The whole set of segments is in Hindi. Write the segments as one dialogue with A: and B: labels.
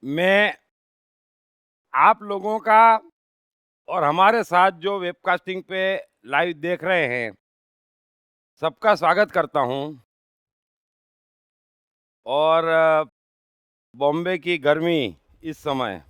A: मैं आप लोगों का और हमारे साथ जो वेबकास्टिंग पे लाइव देख रहे हैं, सबका स्वागत करता हूं। और बॉम्बे की गर्मी इस समय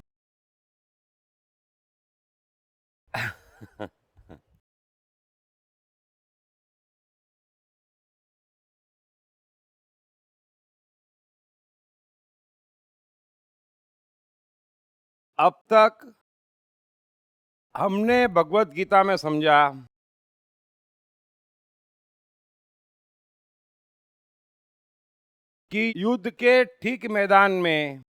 A: अब तक हमने भगवत गीता में समझा कि युद्ध के ठीक मैदान में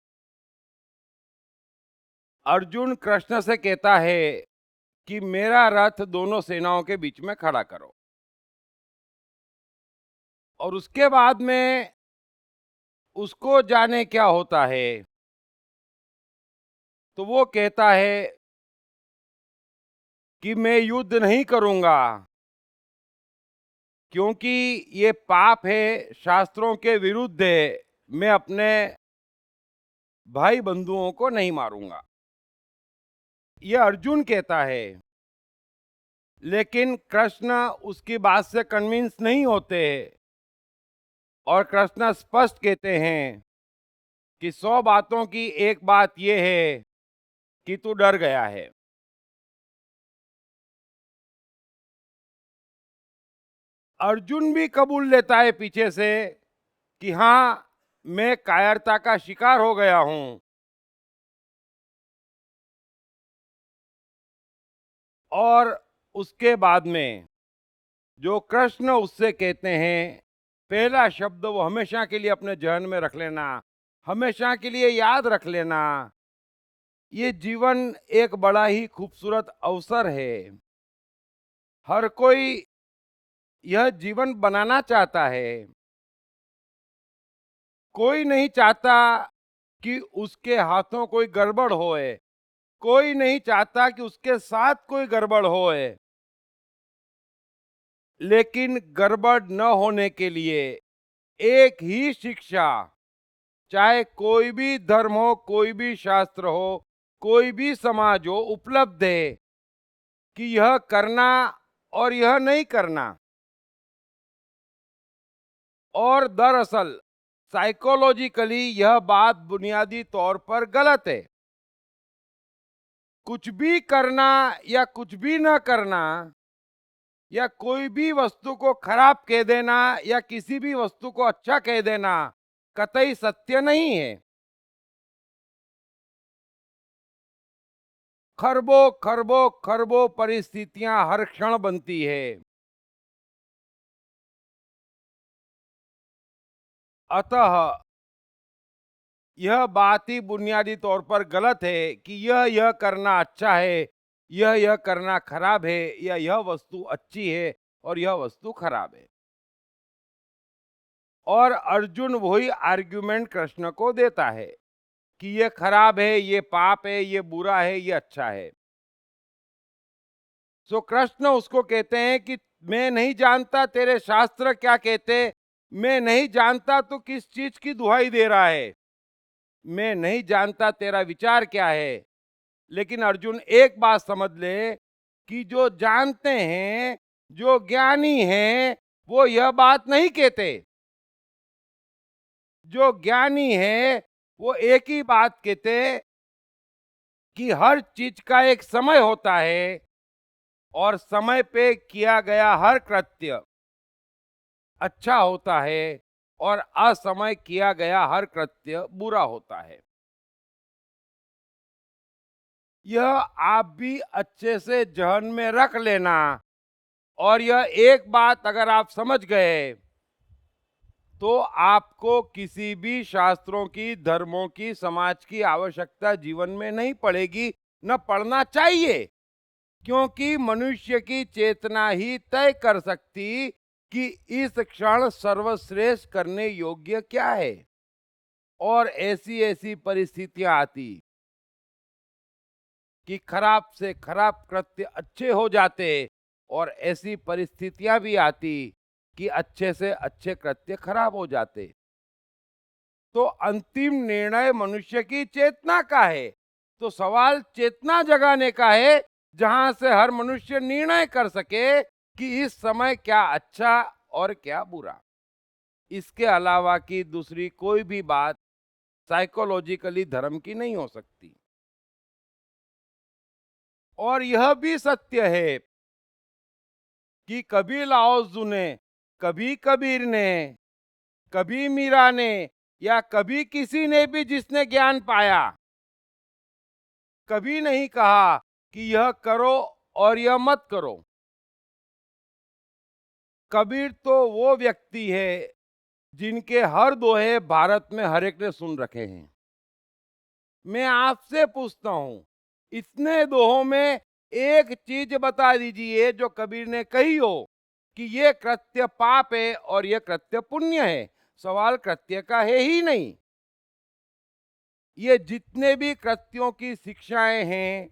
A: अर्जुन कृष्ण से कहता है कि मेरा रथ दोनों सेनाओं के बीच में खड़ा करो। और उसके बाद में उसको जाने क्या होता है, तो वो कहता है कि मैं युद्ध नहीं करूंगा, क्योंकि ये पाप है, शास्त्रों के विरुद्ध है। मैं अपने भाई बंधुओं को नहीं मारूंगा, ये अर्जुन कहता है। लेकिन कृष्ण उसकी बात से कन्विंस नहीं होते और कृष्ण स्पष्ट कहते हैं कि 100 बातों की एक बात यह है कि तू डर गया है। अर्जुन भी कबूल लेता है पीछे से कि हाँ, मैं कायरता का शिकार हो गया हूं। और उसके बाद में जो कृष्ण उससे कहते हैं, पहला शब्द वो हमेशा के लिए अपने जहन में रख लेना, हमेशा के लिए याद रख लेना। ये जीवन एक बड़ा ही खूबसूरत अवसर है। हर कोई यह जीवन बनाना चाहता है। कोई नहीं चाहता कि उसके हाथों कोई गड़बड़ होए, कोई नहीं चाहता कि उसके साथ कोई गड़बड़ होए। लेकिन गड़बड़ न होने के लिए एक ही शिक्षा, चाहे कोई भी धर्म हो, कोई भी शास्त्र हो, कोई भी समाज हो, उपलब्ध है कि यह करना और यह नहीं करना। और दरअसल साइकोलॉजिकली यह बात बुनियादी तौर पर गलत है। कुछ भी करना या कुछ भी न करना, या कोई भी वस्तु को खराब कह देना या किसी भी वस्तु को अच्छा कह देना कतई सत्य नहीं है। खरबों खरबों खरबों परिस्थितियां हर क्षण बनती है। अतः यह बात ही बुनियादी तौर पर गलत है कि यह करना अच्छा है, यह करना खराब है, या यह वस्तु अच्छी है और यह वस्तु खराब है। और अर्जुन वही आर्ग्यूमेंट कृष्ण को देता है कि ये खराब है, ये पाप है, ये बुरा है, ये अच्छा है। सो कृष्ण उसको कहते हैं कि मैं नहीं जानता तेरे शास्त्र क्या कहते, मैं नहीं जानता तू किस चीज की दुहाई दे रहा है, मैं नहीं जानता तेरा विचार क्या है। लेकिन अर्जुन एक बात समझ ले कि जो जानते हैं, जो ज्ञानी हैं, वो यह बात नहीं कहते। जो ज्ञानी है वो एक ही बात कहते कि हर चीज का एक समय होता है और समय पे किया गया हर कृत्य अच्छा होता है और असमय किया गया हर कृत्य बुरा होता है। यह आप भी अच्छे से जहन में रख लेना। और यह एक बात अगर आप समझ गए तो आपको किसी भी शास्त्रों की, धर्मों की, समाज की आवश्यकता जीवन में नहीं पड़ेगी, न पड़ना चाहिए। क्योंकि मनुष्य की चेतना ही तय कर सकती कि इस क्षण सर्वश्रेष्ठ करने योग्य क्या है। और ऐसी ऐसी परिस्थितियां आती कि खराब से खराब कृत्य अच्छे हो जाते, और ऐसी परिस्थितियां भी आती कि अच्छे से अच्छे कृत्य खराब हो जाते। तो अंतिम निर्णय मनुष्य की चेतना का है। तो सवाल चेतना जगाने का है, जहां से हर मनुष्य निर्णय कर सके कि इस समय क्या अच्छा और क्या बुरा। इसके अलावा की दूसरी कोई भी बात साइकोलॉजिकली धर्म की नहीं हो सकती। और यह भी सत्य है कि कभी लाओ त्सु ने, कभी कबीर ने, कभी मीरा ने, या कभी किसी ने भी जिसने ज्ञान पाया, कभी नहीं कहा कि यह करो और यह मत करो। कबीर तो वो व्यक्ति है जिनके हर दोहे भारत में हर एक ने सुन रखे हैं। मैं आपसे पूछता हूं, इतने दोहों में एक चीज बता दीजिए जो कबीर ने कही हो कि ये कृत्य पाप है और ये कृत्य पुण्य है। सवाल कृत्य का है ही नहीं। ये जितने भी कृत्यों की शिक्षाएं हैं,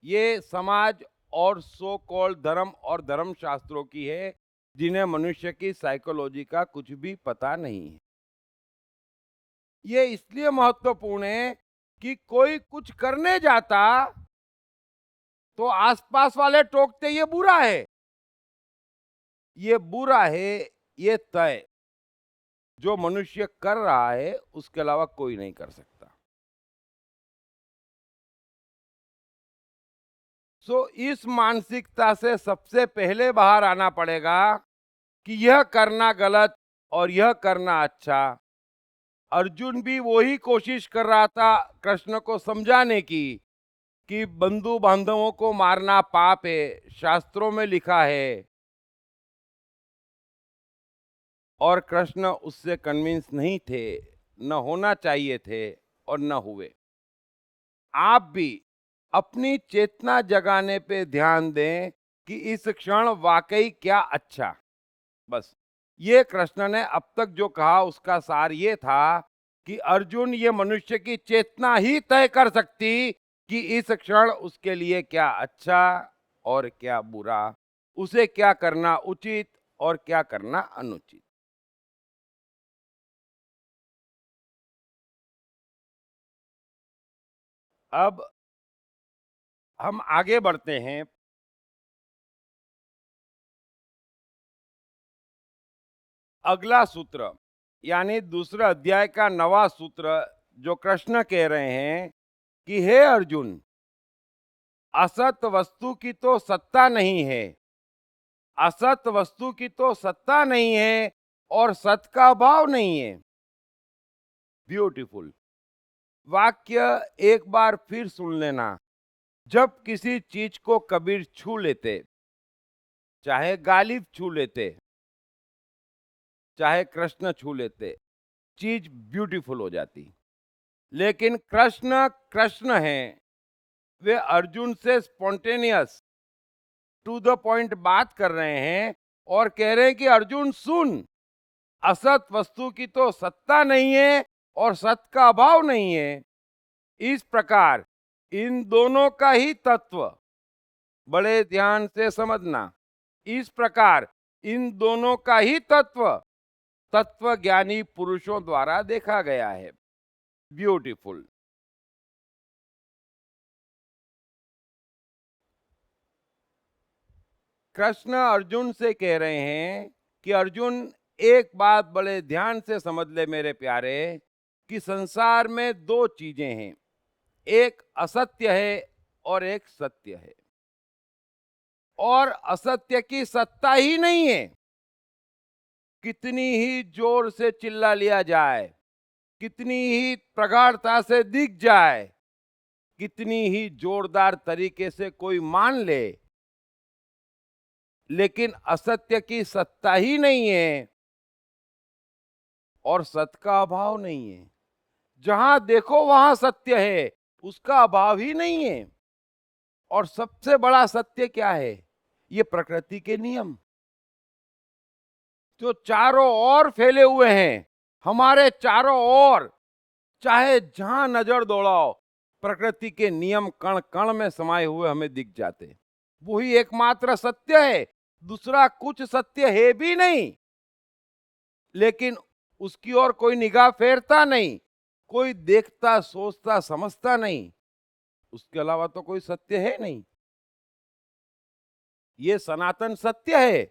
A: ये समाज और सो कॉल्ड धर्म और धर्म शास्त्रों की है, जिन्हें मनुष्य की साइकोलॉजी का कुछ भी पता नहीं है। ये इसलिए महत्वपूर्ण है कि कोई कुछ करने जाता तो आसपास वाले टोकते ये बुरा है, ये बुरा है, ये तय। जो मनुष्य कर रहा है उसके अलावा कोई नहीं कर सकता। सो इस मानसिकता से सबसे पहले बाहर आना पड़ेगा कि यह करना गलत और यह करना अच्छा। अर्जुन भी वही कोशिश कर रहा था कृष्ण को समझाने की कि बंधु बांधवों को मारना पाप है, शास्त्रों में लिखा है। और कृष्ण उससे कन्विंस नहीं थे, न होना चाहिए थे और न हुए। आप भी अपनी चेतना जगाने पे ध्यान दें कि इस क्षण वाकई क्या अच्छा। बस ये कृष्ण ने अब तक जो कहा उसका सार ये था कि अर्जुन, ये मनुष्य की चेतना ही तय कर सकती कि इस क्षण उसके लिए क्या अच्छा और क्या बुरा, उसे क्या करना उचित और क्या करना अनुचित। अब हम आगे बढ़ते हैं। अगला सूत्र यानी दूसरा अध्याय का 9वां सूत्र, जो कृष्ण कह रहे हैं कि हे अर्जुन, असत वस्तु की तो सत्ता नहीं है, असत वस्तु की तो सत्ता नहीं है और सत का अभाव नहीं है। ब्यूटीफुल वाक्य एक बार फिर सुन लेना। जब किसी चीज को कबीर छू लेते, चाहे गालिब छू लेते, चाहे कृष्ण छू लेते, चीज ब्यूटीफुल हो जाती। लेकिन कृष्ण कृष्ण हैं, वे अर्जुन से स्पॉन्टेनियस टू द पॉइंट बात कर रहे हैं और कह रहे हैं कि अर्जुन सुन, असत वस्तु की तो सत्ता नहीं है और सत का अभाव नहीं है। इस प्रकार इन दोनों का ही तत्व, बड़े ध्यान से समझना, इस प्रकार इन दोनों का ही तत्व तत्वज्ञानी पुरुषों द्वारा देखा गया है। ब्यूटीफुल। कृष्ण अर्जुन से कह रहे हैं कि अर्जुन, एक बात बड़े ध्यान से समझ ले मेरे प्यारे, कि संसार में दो चीजें हैं, एक असत्य है और एक सत्य है। और असत्य की सत्ता ही नहीं है। कितनी ही जोर से चिल्ला लिया जाए, कितनी ही प्रगाढ़ता से दिख जाए, कितनी ही जोरदार तरीके से कोई मान ले, लेकिन असत्य की सत्ता ही नहीं है और सत्य का अभाव नहीं है। जहां देखो वहां सत्य है, उसका अभाव ही नहीं है। और सबसे बड़ा सत्य क्या है? ये प्रकृति के नियम जो चारों ओर फैले हुए हैं, हमारे चारों ओर, चाहे जहां नजर दौड़ाओ, प्रकृति के नियम कण कण में समाये हुए हमें दिख जाते। वही एकमात्र सत्य है, दूसरा कुछ सत्य है भी नहीं। लेकिन उसकी ओर कोई निगाह फेरता नहीं, कोई देखता सोचता समझता नहीं, उसके अलावा तो कोई सत्य है नहीं। ये सनातन सत्य है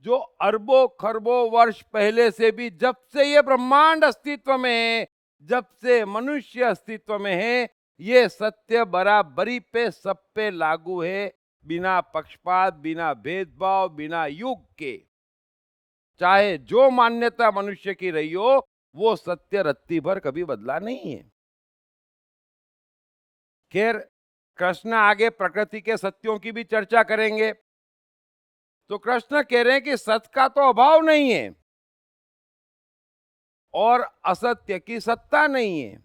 A: जो अरबों खरबों वर्ष पहले से भी, जब से ये ब्रह्मांड अस्तित्व में है, जब से मनुष्य अस्तित्व में है, ये सत्य बराबरी पे सब पे लागू है, बिना पक्षपात, बिना भेदभाव, बिना युग के। चाहे जो मान्यता मनुष्य की रही हो, वो सत्य रत्ती भर कभी बदला नहीं है। खैर, कृष्ण आगे प्रकृति के सत्यों की भी चर्चा करेंगे। तो कृष्ण कह रहे हैं कि सत्य का तो अभाव नहीं है और असत्य की सत्ता नहीं है।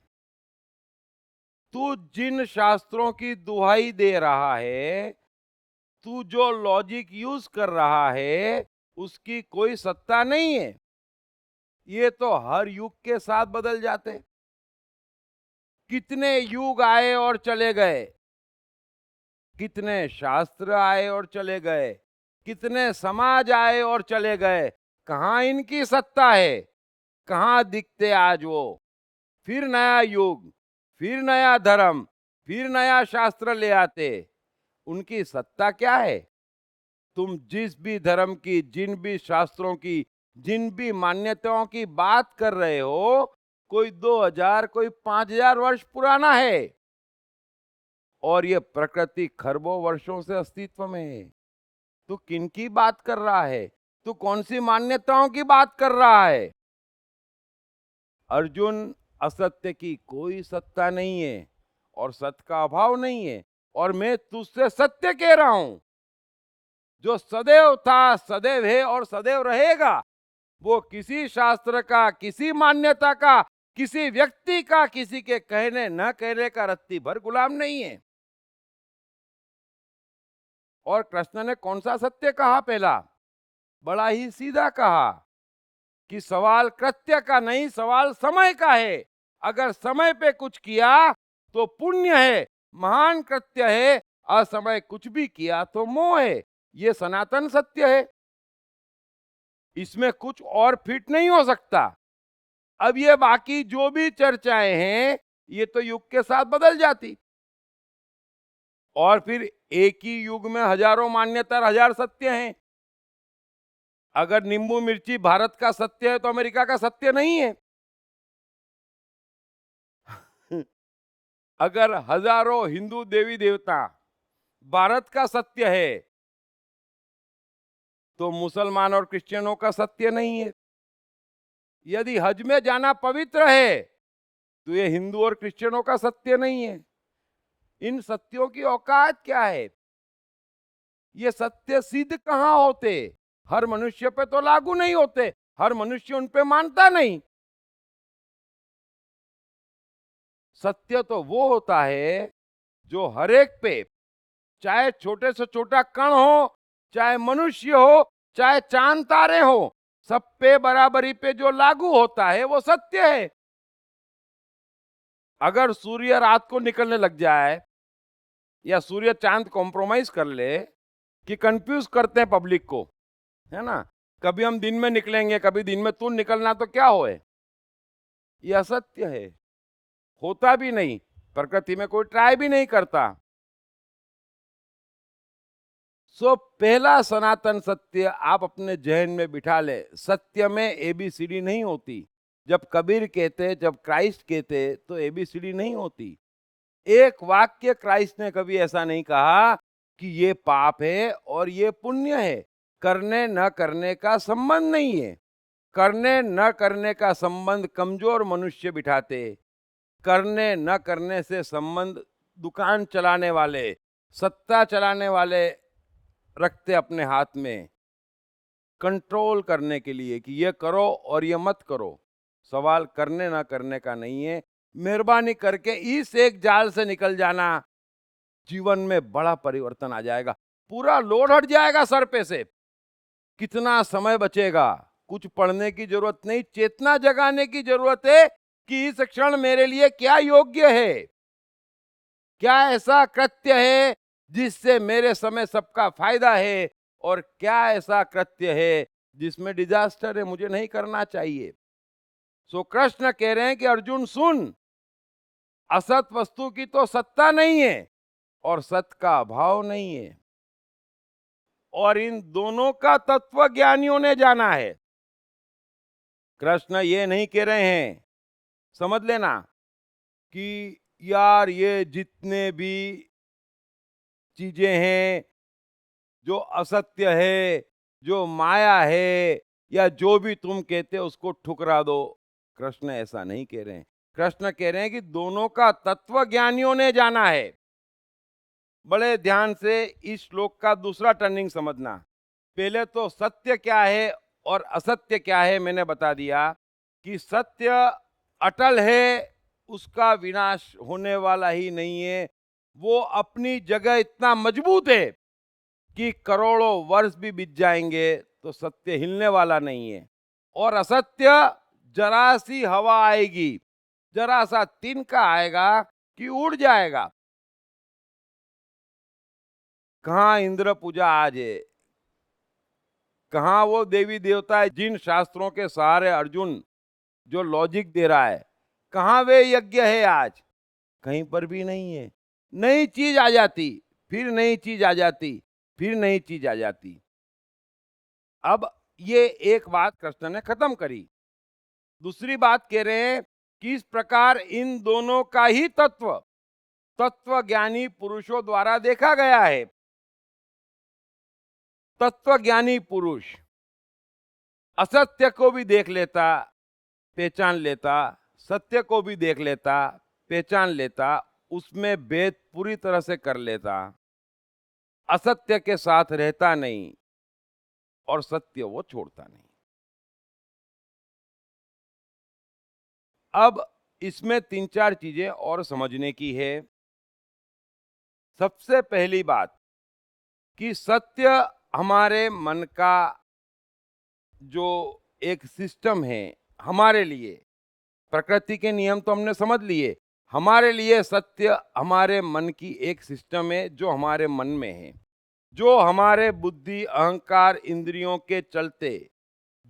A: तू जिन शास्त्रों की दुहाई दे रहा है, तू जो लॉजिक यूज कर रहा है, उसकी कोई सत्ता नहीं है। ये तो हर युग के साथ बदल जाते। कितने युग आए और चले गए, कितने शास्त्र आए और चले गए, कितने समाज आए और चले गए, कहां इनकी सत्ता है? कहां दिखते आज वो? फिर नया युग, फिर नया धर्म, फिर नया शास्त्र ले आते। उनकी सत्ता क्या है? तुम जिस भी धर्म की, जिन भी शास्त्रों की, जिन भी मान्यताओं की बात कर रहे हो, कोई 2000, कोई 5000 वर्ष पुराना है और ये प्रकृति खरबों वर्षों से अस्तित्व में है। तू किनकी बात कर रहा है? तू कौन सी मान्यताओं की बात कर रहा है? अर्जुन, असत्य की कोई सत्ता नहीं है और सत्य का अभाव नहीं है, और मैं तुझसे सत्य कह रहा हूं जो सदैव था, सदैव है और सदैव रहेगा। वो किसी शास्त्र का, किसी मान्यता का, किसी व्यक्ति का, किसी के कहने न कहने का रत्ती भर गुलाम नहीं है। और कृष्ण ने कौन सा सत्य कहा? पहला बड़ा ही सीधा कहा कि सवाल कृत्य का नहीं, सवाल समय का है। अगर समय पे कुछ किया तो पुण्य है, महान कृत्य है। असमय कुछ भी किया तो मोह है। ये सनातन सत्य है, इसमें कुछ और फिट नहीं हो सकता। अब ये बाकी जो भी चर्चाएं हैं, ये तो युग के साथ बदल जाती, और फिर एक ही युग में हजारों मान्यता, हजार सत्य हैं। अगर नींबू मिर्ची भारत का सत्य है तो अमेरिका का सत्य नहीं है। अगर हजारों हिंदू देवी देवता भारत का सत्य है तो मुसलमान और क्रिश्चियनों का सत्य नहीं है। यदि हज में जाना पवित्र है तो ये हिंदू और क्रिश्चियनों का सत्य नहीं है। इन सत्यों की औकात क्या है? ये सत्य सिद्ध कहां होते? हर मनुष्य पे तो लागू नहीं होते, हर मनुष्य उन पे मानता नहीं। सत्य तो वो होता है जो हर एक पे, चाहे छोटे से छोटा कण हो, चाहे मनुष्य हो, चाहे चांद तारे हो, सब पे बराबरी पे जो लागू होता है वो सत्य है। अगर सूर्य रात को निकलने लग जाए या सूर्य चांद कॉम्प्रोमाइज कर ले, कि कंफ्यूज करते हैं पब्लिक को, है ना, कभी हम दिन में निकलेंगे, कभी दिन में तू निकलना, तो क्या होए? ये असत्य है, होता भी नहीं, प्रकृति में कोई ट्राई भी नहीं करता। सो पहला सनातन सत्य आप अपने जहन में बिठा ले, सत्य में एबीसीडी नहीं होती। जब कबीर कहते, जब क्राइस्ट कहते, तो एबीसीडी नहीं होती। एक वाक्य क्राइस्ट ने कभी ऐसा नहीं कहा कि ये पाप है और ये पुण्य है। करने न करने का संबंध नहीं है। करने न करने का संबंध कमजोर मनुष्य बिठाते, करने न करने से संबंध दुकान चलाने वाले, सत्ता चलाने वाले रखते अपने हाथ में, कंट्रोल करने के लिए कि ये करो और ये मत करो। सवाल करने ना करने का नहीं है। मेहरबानी करके इस एक जाल से निकल जाना, जीवन में बड़ा परिवर्तन आ जाएगा, पूरा लोड हट जाएगा सर पे से। कितना समय बचेगा? कुछ पढ़ने की जरूरत नहीं, चेतना जगाने की जरूरत है कि इस क्षण मेरे लिए क्या योग्य है, क्या ऐसा कृत्य है जिससे मेरे समय सबका फायदा है, और क्या ऐसा कृत्य है जिसमें डिजास्टर है, मुझे नहीं करना चाहिए। सो कृष्ण कह रहे हैं कि अर्जुन सुन, असत वस्तु की तो सत्ता नहीं है और सत का अभाव नहीं है, और इन दोनों का तत्व ज्ञानियों ने जाना है। कृष्ण ये नहीं कह रहे हैं, समझ लेना, कि यार ये जितने भी चीजें हैं, जो असत्य है, जो माया है, या जो भी तुम कहते हो उसको ठुकरा दो। कृष्ण ऐसा नहीं कह रहे हैं। कृष्ण कह रहे हैं कि दोनों का तत्व ज्ञानियों ने जाना है। बड़े ध्यान से इस श्लोक का दूसरा टर्निंग समझना। पहले तो सत्य क्या है और असत्य क्या है मैंने बता दिया, कि सत्य अटल है, उसका विनाश होने वाला ही नहीं है, वो अपनी जगह इतना मजबूत है कि करोड़ों वर्ष भी बीत जाएंगे तो सत्य हिलने वाला नहीं है। और असत्य, जरा सी हवा आएगी, जरा सा तिनका आएगा कि उड़ जाएगा। कहाँ इंद्र पूजा आज है, कहाँ वो देवी देवता है जिन शास्त्रों के सहारे अर्जुन जो लॉजिक दे रहा है, कहाँ वे यज्ञ है आज? कहीं पर भी नहीं है। नई चीज आ जाती, फिर नई चीज आ जाती, फिर नई चीज आ जाती। अब ये एक बात कृष्ण ने खत्म करी। दूसरी बात कह रहे हैं कि इस प्रकार इन दोनों का ही तत्व तत्व ज्ञानी पुरुषों द्वारा देखा गया है। तत्व ज्ञानी पुरुष असत्य को भी देख लेता, पहचान लेता, सत्य को भी देख लेता, पहचान लेता, उसमें भेद पूरी तरह से कर लेता, असत्य के साथ रहता नहीं और सत्य वो छोड़ता नहीं। अब इसमें तीन चार चीजें और समझने की है। सबसे पहली बात कि सत्य हमारे मन का जो एक सिस्टम है हमारे लिए, प्रकृति के नियम तो हमने समझ लिए, हमारे लिए सत्य हमारे मन की एक सिस्टम है जो हमारे मन में है, जो हमारे बुद्धि अहंकार इंद्रियों के चलते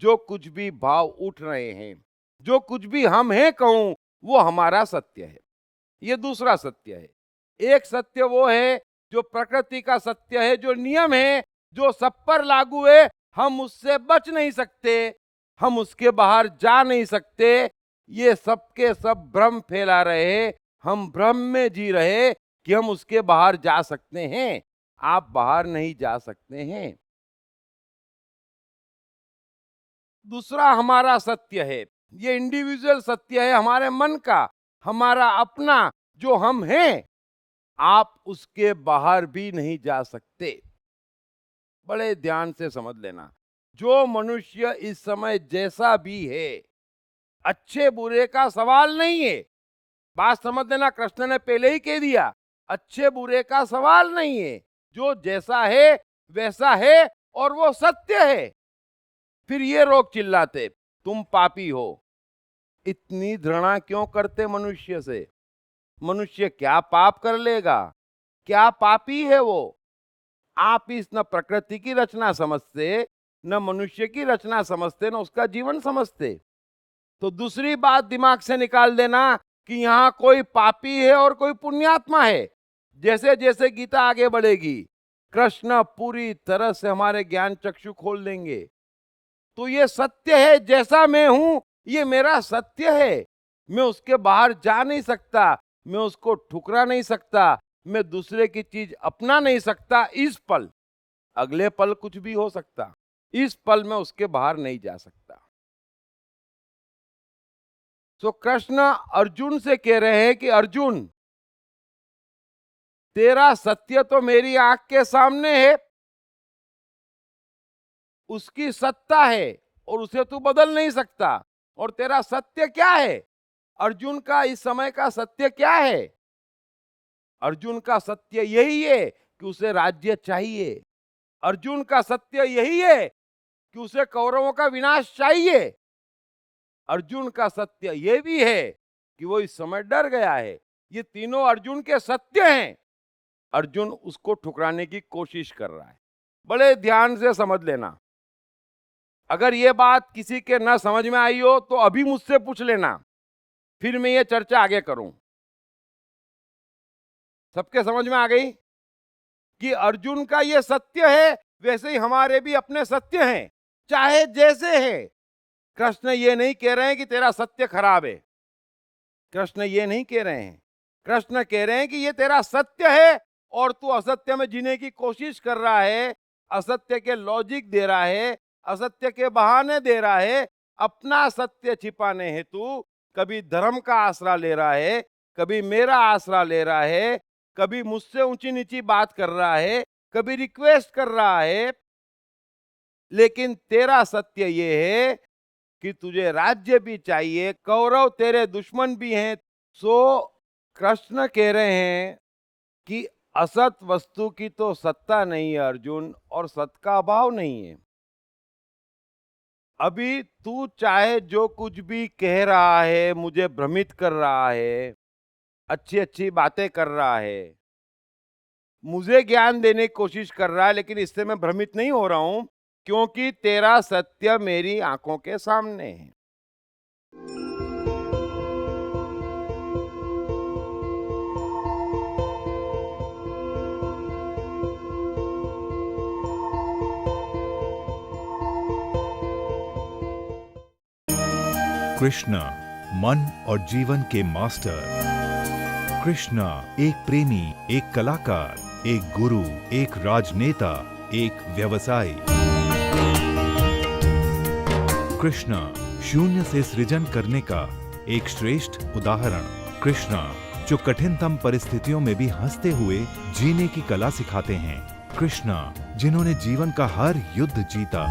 A: जो कुछ भी भाव उठ रहे हैं, जो कुछ भी हम हैं कहूं, वो हमारा सत्य है। ये दूसरा सत्य है। एक सत्य वो है जो प्रकृति का सत्य है, जो नियम है, जो सब पर लागू है, हम उससे बच नहीं सकते, हम उसके बाहर जा नहीं सकते। ये सबके सब भ्रम फैला रहे, हम भ्रम में जी रहे कि हम उसके बाहर जा सकते हैं। आप बाहर नहीं जा सकते हैं। दूसरा हमारा सत्य है, ये इंडिविजुअल सत्य है हमारे मन का, हमारा अपना जो हम हैं, आप उसके बाहर भी नहीं जा सकते। बड़े ध्यान से समझ लेना, जो मनुष्य इस समय जैसा भी है, अच्छे बुरे का सवाल नहीं है। बात समझ लेना, कृष्ण ने पहले ही कह दिया, अच्छे बुरे का सवाल नहीं है, जो जैसा है वैसा है और वो सत्य है। फिर ये लोग चिल्लाते तुम पापी हो। इतनी घृणा क्यों करते मनुष्य से? मनुष्य क्या पाप कर लेगा? क्या पापी है वो? आप इस न प्रकृति की रचना समझते, न मनुष्य की रचना समझते, न उसका जीवन समझते। तो दूसरी बात दिमाग से निकाल देना कि यहाँ कोई पापी है और कोई पुण्यात्मा है। जैसे जैसे गीता आगे बढ़ेगी, कृष्ण पूरी तरह से हमारे ज्ञान चक्षु खोल देंगे। तो ये सत्य है, जैसा मैं हूं ये मेरा सत्य है, मैं उसके बाहर जा नहीं सकता, मैं उसको ठुकरा नहीं सकता, मैं दूसरे की चीज अपना नहीं सकता इस पल। अगले पल कुछ भी हो सकता, इस पल में उसके बाहर नहीं जा सकता। तो कृष्ण अर्जुन से कह रहे हैं कि अर्जुन, तेरा सत्य तो मेरी आंख के सामने है, उसकी सत्ता है और उसे तू बदल नहीं सकता। और तेरा सत्य क्या है? अर्जुन का इस समय का सत्य क्या है? अर्जुन का सत्य यही है कि उसे राज्य चाहिए। अर्जुन का सत्य यही है कि उसे कौरवों का विनाश चाहिए। अर्जुन का सत्य यह भी है कि वो इस समय डर गया है। ये तीनों अर्जुन के सत्य हैं। अर्जुन उसको ठुकराने की कोशिश कर रहा है। बड़े ध्यान से समझ लेना। अगर ये बात किसी के न समझ में आई हो तो अभी मुझसे पूछ लेना, फिर मैं ये चर्चा आगे करूं। सबके समझ में आ गई कि अर्जुन का ये सत्य है, वैसे ही हमारे भी अपने सत्य हैं, चाहे जैसे है। कृष्ण ये नहीं कह रहे हैं कि तेरा सत्य खराब है, कृष्ण ये नहीं कह रहे हैं। कृष्ण कह रहे हैं कि ये तेरा सत्य है और तू असत्य में जीने की कोशिश कर रहा है, असत्य के लॉजिक दे रहा है, असत्य के बहाने दे रहा है, अपना सत्य छिपाने हेतु कभी धर्म का आसरा ले रहा है, कभी मेरा आसरा ले रहा है, कभी मुझसे ऊंची नीची बात कर रहा है, कभी रिक्वेस्ट कर रहा है। लेकिन तेरा सत्य ये है कि तुझे राज्य भी चाहिए, कौरव तेरे दुश्मन भी हैं। सो कृष्ण कह रहे हैं कि असत वस्तु की तो सत्ता नहीं है अर्जुन, और सत का अभाव नहीं है। अभी तू चाहे जो कुछ भी कह रहा है, मुझे भ्रमित कर रहा है, अच्छी अच्छी बातें कर रहा है, मुझे ज्ञान देने की कोशिश कर रहा है, लेकिन इससे मैं भ्रमित नहीं हो रहा हूं, क्योंकि तेरा सत्य मेरी आंखों के सामने है।
B: कृष्ण मन और जीवन के मास्टर। कृष्ण एक प्रेमी, एक कलाकार, एक गुरु, एक राजनेता, एक व्यवसायी। कृष्ण शून्य से सृजन करने का एक श्रेष्ठ उदाहरण। कृष्ण जो कठिनतम परिस्थितियों में भी हंसते हुए जीने की कला सिखाते हैं। कृष्ण जिन्होंने जीवन का हर युद्ध जीता।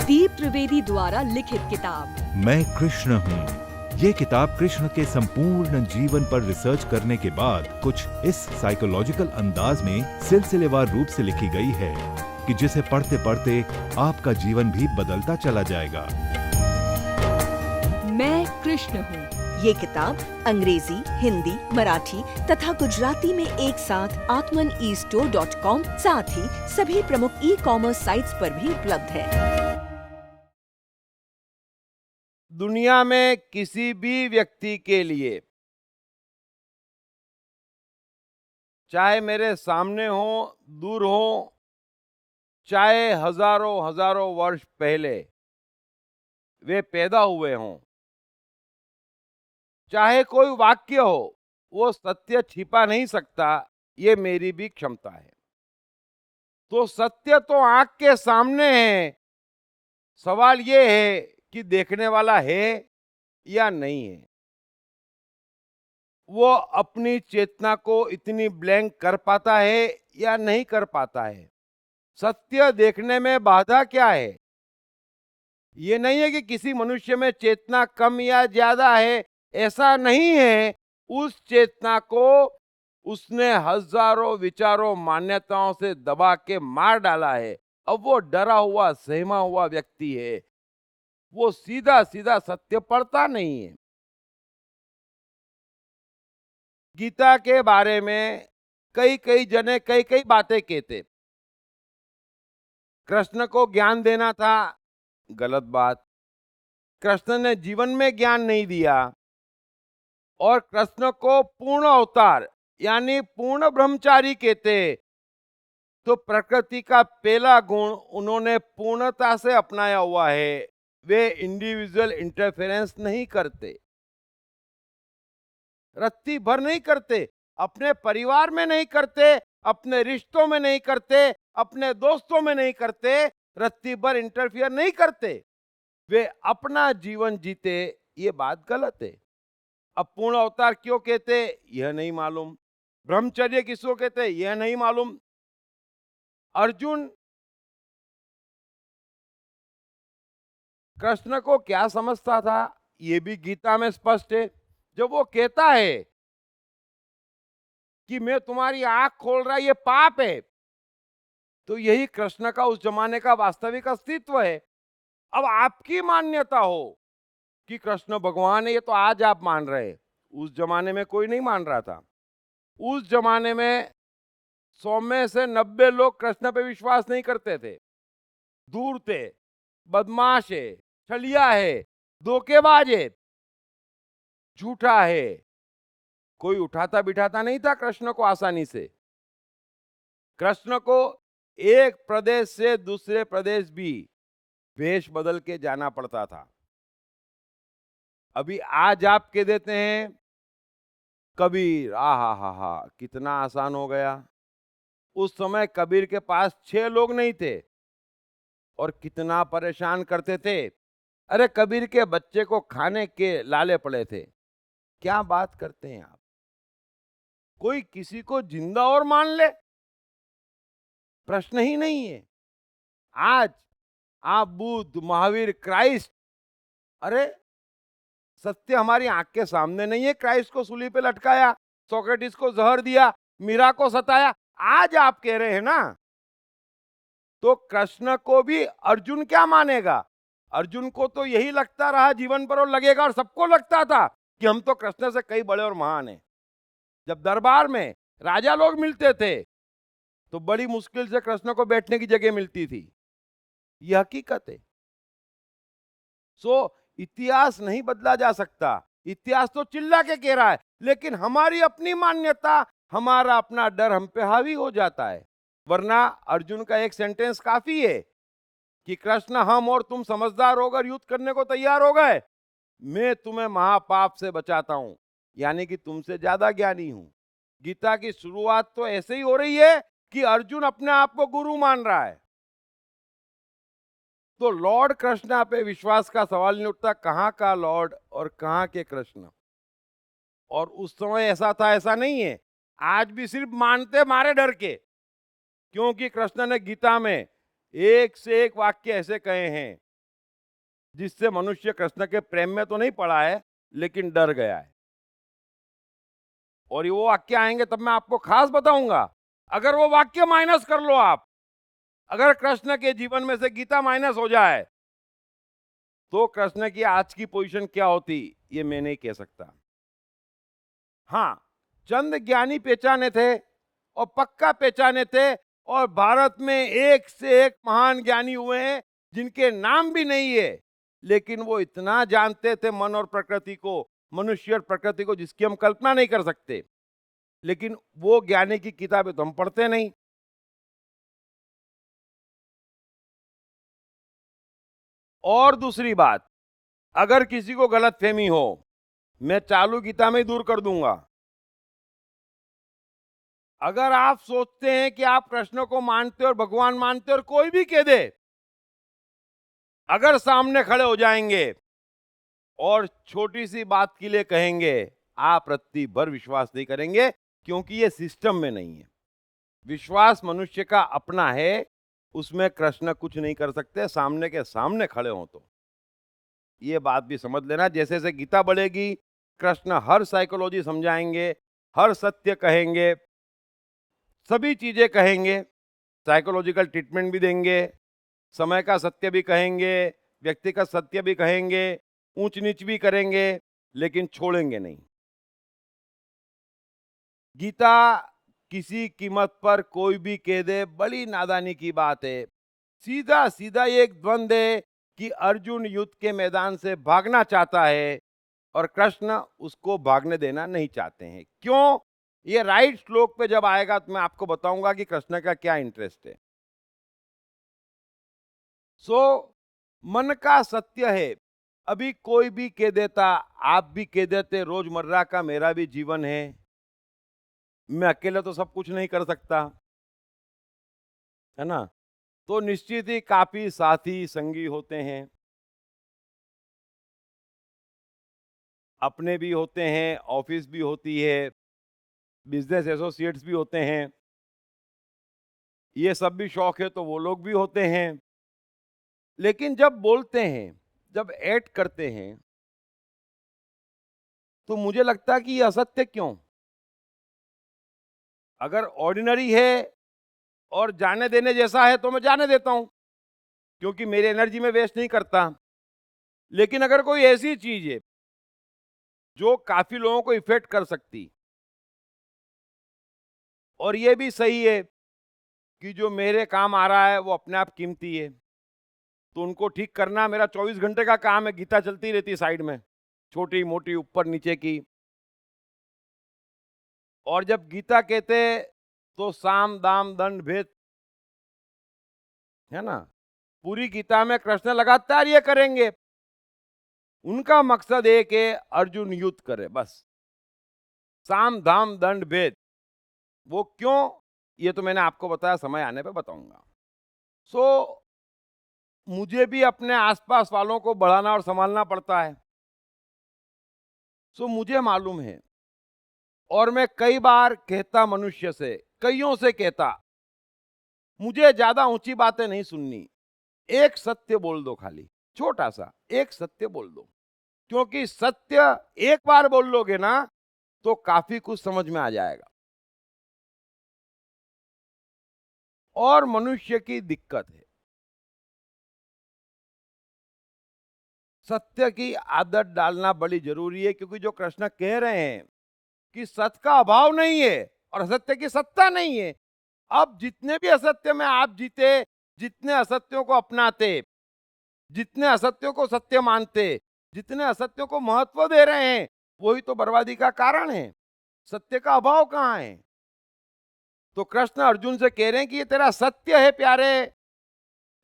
C: दीप त्रिवेदी द्वारा लिखित किताब
B: मैं कृष्ण हूँ। ये किताब कृष्ण के संपूर्ण जीवन पर रिसर्च करने के बाद कुछ इस साइकोलॉजिकल अंदाज में सिलसिलेवार रूप से लिखी गई है कि जिसे पढ़ते पढ़ते आपका जीवन भी बदलता चला जाएगा।
C: मैं कृष्ण हूँ।
D: ये किताब अंग्रेजी, हिंदी, मराठी तथा गुजराती में एक साथ atmanestore.com साथ ही सभी प्रमुख ई-कॉमर्स साइट्स पर भी उपलब्ध है।
A: दुनिया में किसी भी व्यक्ति के लिए, चाहे मेरे सामने हो, दूर हो, चाहे हजारों हजारों वर्ष पहले वे पैदा हुए हों, चाहे कोई वाक्य हो, वो सत्य छिपा नहीं सकता, ये मेरी भी क्षमता है। तो सत्य तो आंख के सामने है, सवाल ये है कि देखने वाला है या नहीं है। वो अपनी चेतना को इतनी ब्लैंक कर पाता है या नहीं कर पाता है। सत्य देखने में बाधा क्या है? ये नहीं है कि किसी मनुष्य में चेतना कम या ज्यादा है, ऐसा नहीं है। उस चेतना को उसने हजारों विचारों मान्यताओं से दबा के मार डाला है। अब वो डरा हुआ सहमा हुआ व्यक्ति है, वो सीधा सीधा सत्य पढ़ता नहीं है। गीता के बारे में कई कई जने कई कई बातें कहते। कृष्ण को ज्ञान देना था, गलत बात। कृष्ण ने जीवन में ज्ञान नहीं दिया, और कृष्ण को पूर्ण अवतार यानी पूर्ण ब्रह्मचारी कहते। तो प्रकृति का पहला गुण उन्होंने पूर्णता से अपनाया हुआ है, वे इंडिविजुअल इंटरफेरेंस नहीं करते, रत्ती भर नहीं करते, अपने परिवार में नहीं करते, अपने रिश्तों में नहीं करते, अपने दोस्तों में नहीं करते, रत्ती भर इंटरफियर नहीं करते, वे अपना जीवन जीते। ये बात गलत है। अब पूर्ण अवतार क्यों कहते, यह नहीं मालूम। ब्रह्मचर्य किसको कहते, यह नहीं मालूम। अर्जुन कृष्ण को क्या समझता था, यह भी गीता में स्पष्ट है। जब वो कहता है कि मैं तुम्हारी आंख खोल रहा, ये पाप है, तो यही कृष्ण का उस जमाने का वास्तविक अस्तित्व है। अब आपकी मान्यता हो कि कृष्ण भगवान है, ये तो आज आप मान रहे, उस जमाने में कोई नहीं मान रहा था। उस जमाने में 100 में से 90 लोग कृष्ण पे विश्वास नहीं करते थे। धूर्त है, बदमाश है, छलिया है, धोखेबाज है, झूठा है। कोई उठाता बिठाता नहीं था कृष्ण को आसानी से। कृष्ण को एक प्रदेश से दूसरे प्रदेश भी वेश बदल के जाना पड़ता था। अभी आज आप कह देते हैं कबीर, हा कितना आसान हो गया। उस समय कबीर के पास 6 लोग नहीं थे और कितना परेशान करते थे। अरे कबीर के बच्चे को खाने के लाले पड़े थे। क्या बात करते हैं आप? कोई किसी को जिंदा और मान ले, प्रश्न ही नहीं है। आज आप बुद्ध, महावीर, क्राइस्ट, अरे सत्य हमारी आंख के सामने नहीं है। क्राइस्ट को सूली पे लटकाया, सोक्रेटिस को जहर दिया, मीरा को सताया। आज आप कह रहे हैं ना, तो कृष्ण को भी अर्जुन क्या मानेगा? अर्जुन को तो यही लगता रहा जीवन पर और लगेगा, और सबको लगता था कि हम तो कृष्ण से कई बड़े और महान हैं। जब दरबार में राजा लोग मिलते थे तो बड़ी मुश्किल से कृष्ण को बैठने की जगह मिलती थी। यह हकीकत है। सो इतिहास नहीं बदला जा सकता। इतिहास तो चिल्ला के कह रहा है, लेकिन हमारी अपनी मान्यता, हमारा अपना डर हम पे हावी हो जाता है। वरना अर्जुन का एक सेंटेंस काफी है कि कृष्ण, हम और तुम समझदार होकर युद्ध करने को तैयार हो गए, मैं तुम्हें महापाप से बचाता हूं, यानी कि तुमसे ज्यादा ज्ञानी हूं। गीता की शुरुआत तो ऐसे ही हो रही है कि अर्जुन अपने आप को गुरु मान रहा है। तो लॉर्ड कृष्ण पे विश्वास का सवाल नहीं उठता, कहां का लॉर्ड और कहां के कृष्ण। और उस समय ऐसा था ऐसा नहीं है। आज भी सिर्फ मानते मारे डर के, क्योंकि कृष्ण ने गीता में एक से एक वाक्य ऐसे कहे हैं जिससे मनुष्य कृष्ण के प्रेम में तो नहीं पड़ा है, लेकिन डर गया है। और ये वो वाक्य आएंगे तब मैं आपको खास बताऊंगा। अगर वो वाक्य माइनस कर लो आप, अगर कृष्ण के जीवन में से गीता माइनस हो जाए, तो कृष्ण की आज की पोजीशन क्या होती ये मैं नहीं कह सकता। हां, चंद ज्ञानी पहचाने थे और पक्का पहचाने थे, और भारत में एक से एक महान ज्ञानी हुए हैं जिनके नाम भी नहीं है, लेकिन वो इतना जानते थे मन और प्रकृति को, मनुष्य और प्रकृति को, जिसकी हम कल्पना नहीं कर सकते। लेकिन वो ज्ञानी की किताबें तो हम पढ़ते नहीं। और दूसरी बात, अगर किसी को गलतफहमी हो, मैं चालू गीता में ही दूर कर दूंगा। अगर आप सोचते हैं कि आप कृष्ण को मानते और भगवान मानते और कोई भी कह दे, अगर सामने खड़े हो जाएंगे और छोटी सी बात के लिए कहेंगे, आप रत्ती भर विश्वास नहीं करेंगे, क्योंकि ये सिस्टम में नहीं है। विश्वास मनुष्य का अपना है, उसमें कृष्ण कुछ नहीं कर सकते, सामने के सामने खड़े हो तो। ये बात भी समझ लेना, जैसे जैसे गीता बढ़ेगी, कृष्ण हर साइकोलॉजी समझाएंगे, हर सत्य कहेंगे, सभी चीजें कहेंगे, साइकोलॉजिकल ट्रीटमेंट भी देंगे, समय का सत्य भी कहेंगे, व्यक्तिगत सत्य भी कहेंगे, ऊंच नीच भी करेंगे, लेकिन छोड़ेंगे नहीं। गीता किसी कीमत पर कोई भी कह दे, बड़ी नादानी की बात है। सीधा सीधा ये एक द्वंद्व है कि अर्जुन युद्ध के मैदान से भागना चाहता है और कृष्ण उसको भागने देना नहीं चाहते हैं। क्यों? ये राइट श्लोक पे जब आएगा तो मैं आपको बताऊंगा कि कृष्ण का क्या इंटरेस्ट है। मन का सत्य है। अभी कोई भी कह देता, आप भी कह देते, रोजमर्रा का मेरा भी जीवन है, मैं अकेले तो सब कुछ नहीं कर सकता, है ना? तो निश्चित ही काफी साथी संगी होते हैं, अपने भी होते हैं, ऑफिस भी होती है, बिजनेस एसोसिएट्स भी होते हैं, ये सब भी शौक है तो वो लोग भी होते हैं। लेकिन जब बोलते हैं, जब ऐड करते हैं, तो मुझे लगता है कि ये असत्य क्यों? अगर ऑर्डिनरी है और जाने देने जैसा है तो मैं जाने देता हूं, क्योंकि मेरी एनर्जी में वेस्ट नहीं करता। लेकिन अगर कोई ऐसी चीज है जो काफी लोगों को इफेक्ट कर सकती, और ये भी सही है कि जो मेरे काम आ रहा है वो अपने आप कीमती है, तो उनको ठीक करना मेरा 24 घंटे का काम है। गीता चलती रहती साइड में, छोटी मोटी ऊपर नीचे की। और जब गीता कहते तो साम दाम दंड भेद, है ना, पूरी गीता में कृष्ण लगातार ये करेंगे। उनका मकसद एक है, अर्जुन युद्ध करे, बस। साम दाम दंड भेद, वो क्यों, ये तो मैंने आपको बताया, समय आने पे बताऊंगा। सो मुझे भी अपने आसपास वालों को बढ़ाना और संभालना पड़ता है। सो मुझे मालूम है, और मैं कई बार कहता मनुष्य से, कईयों से कहता, मुझे ज्यादा ऊंची बातें नहीं सुननी, एक सत्य बोल दो, खाली छोटा सा एक सत्य बोल दो। क्योंकि सत्य एक बार बोल लोगे ना तो काफी कुछ समझ में आ जाएगा। और मनुष्य की दिक्कत है, सत्य की आदत डालना बड़ी जरूरी है। क्योंकि जो कृष्ण कह रहे हैं कि सत्य का अभाव नहीं है और असत्य की सत्ता नहीं है। अब जितने भी असत्य में आप जीते, जितने असत्यों को अपनाते, जितने असत्यों को सत्य मानते, जितने असत्यों को महत्व दे रहे हैं, वही तो बर्बादी का कारण है। सत्य का अभाव कहाँ है? तो कृष्ण अर्जुन से कह रहे हैं कि ये तेरा सत्य है प्यारे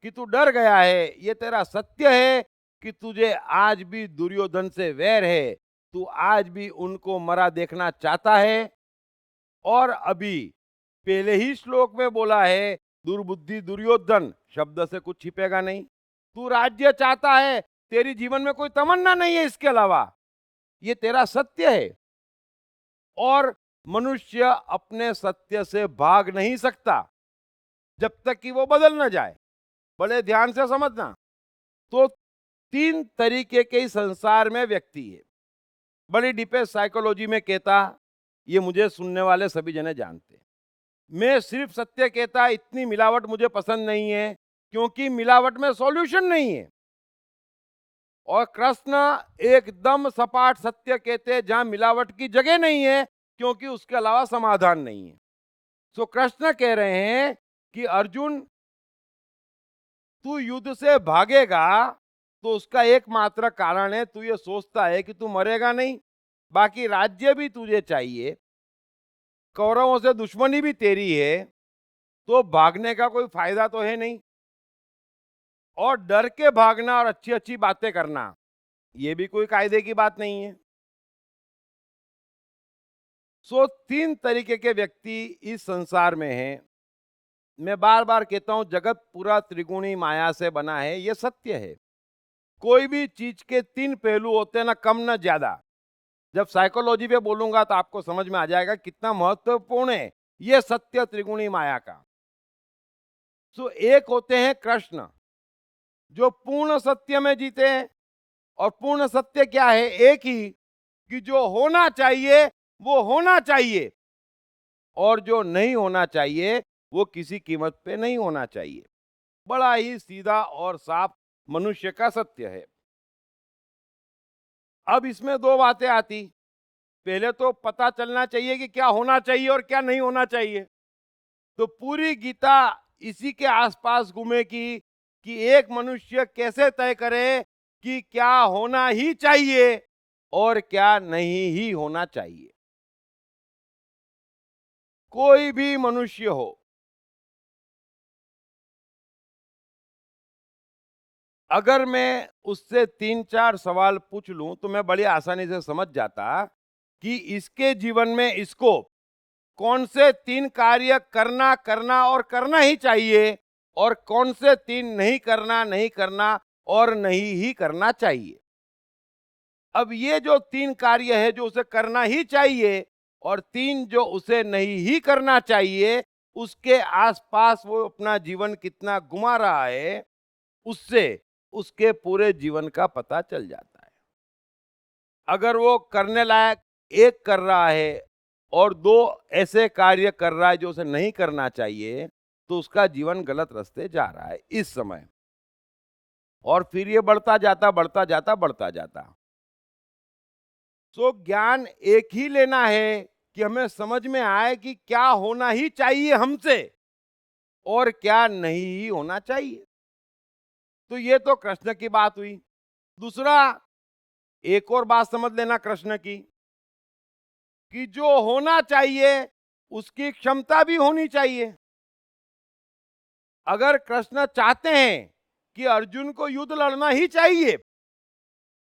A: कि तू डर गया है, ये तेरा सत्य है कि तुझे आज भी दुर्योधन से वैर है, तू आज भी उनको मरा देखना चाहता है। और अभी पहले ही श्लोक में बोला है, दुर्बुद्धि दुर्योधन, शब्द से कुछ छिपेगा नहीं। तू राज्य चाहता है, तेरी जीवन में कोई तमन्ना नहीं है इसके अलावा, ये तेरा सत्य है। और मनुष्य अपने सत्य से भाग नहीं सकता जब तक कि वो बदल न जाए। बड़े ध्यान से समझना। तो तीन तरीके के इस संसार में व्यक्ति है। बड़ी डीपेस्ट साइकोलॉजी में कहता, ये मुझे सुनने वाले सभी जने जानते, मैं सिर्फ सत्य कहता, इतनी मिलावट मुझे पसंद नहीं है, क्योंकि मिलावट में सॉल्यूशन नहीं है। और कृष्ण एकदम सपाट सत्य कहते जहां मिलावट की जगह नहीं है, क्योंकि उसके अलावा समाधान नहीं है। सो कृष्ण कह रहे हैं कि अर्जुन, तू युद्ध से भागेगा तो उसका एकमात्र कारण है, तू ये सोचता है कि तू मरेगा नहीं, बाकी राज्य भी तुझे चाहिए, कौरवों से दुश्मनी भी तेरी है, तो भागने का कोई फायदा तो है नहीं। और डर के भागना और अच्छी अच्छी बातें करना, ये भी कोई कायदे की बात नहीं है। सो तीन तरीके के व्यक्ति इस संसार में हैं। मैं बार बार कहता हूं, जगत पूरा त्रिगुणी माया से बना है, ये सत्य है। कोई भी चीज के तीन पहलू होते हैं, ना कम ना ज्यादा। जब साइकोलॉजी पे बोलूंगा तो आपको समझ में आ जाएगा कितना महत्वपूर्ण है ये सत्य त्रिगुणी माया का। सो एक होते हैं कृष्ण, जो पूर्ण सत्य में जीते हैं। और पूर्ण सत्य क्या है? एक ही, कि जो होना चाहिए वो होना चाहिए, और जो नहीं होना चाहिए वो किसी कीमत पे नहीं होना चाहिए। बड़ा ही सीधा और साफ मनुष्य का सत्य है। अब इसमें दो बातें आती। पहले तो पता चलना चाहिए कि क्या होना चाहिए और क्या नहीं होना चाहिए। तो पूरी गीता इसी के आसपास घूमेगी कि एक मनुष्य कैसे तय करे कि क्या होना ही चाहिए और क्या नहीं ही होना चाहिए। कोई भी मनुष्य हो, अगर मैं उससे 3-4 सवाल पूछ लूं तो मैं बड़ी आसानी से समझ जाता कि इसके जीवन में इसको कौन से 3 कार्य करना और करना ही चाहिए, और कौन से 3 नहीं करना और नहीं ही करना चाहिए। अब ये जो 3 कार्य है जो उसे करना ही चाहिए, और 3 जो उसे नहीं ही करना चाहिए, उसके आसपास वो अपना जीवन कितना गुमा रहा है, उससे उसके पूरे जीवन का पता चल जाता है। अगर वो करने लायक एक कर रहा है और 2 ऐसे कार्य कर रहा है जो उसे नहीं करना चाहिए, तो उसका जीवन गलत रास्ते जा रहा है इस समय। और फिर ये बढ़ता जाता। सो ज्ञान एक ही लेना है कि हमें समझ में आए कि क्या होना ही चाहिए हमसे और क्या नहीं ही होना चाहिए। तो ये तो कृष्ण की बात हुई। दूसरा, एक और बात समझ लेना कृष्ण की, कि जो होना चाहिए उसकी क्षमता भी होनी चाहिए। अगर कृष्ण चाहते हैं कि अर्जुन को युद्ध लड़ना ही चाहिए,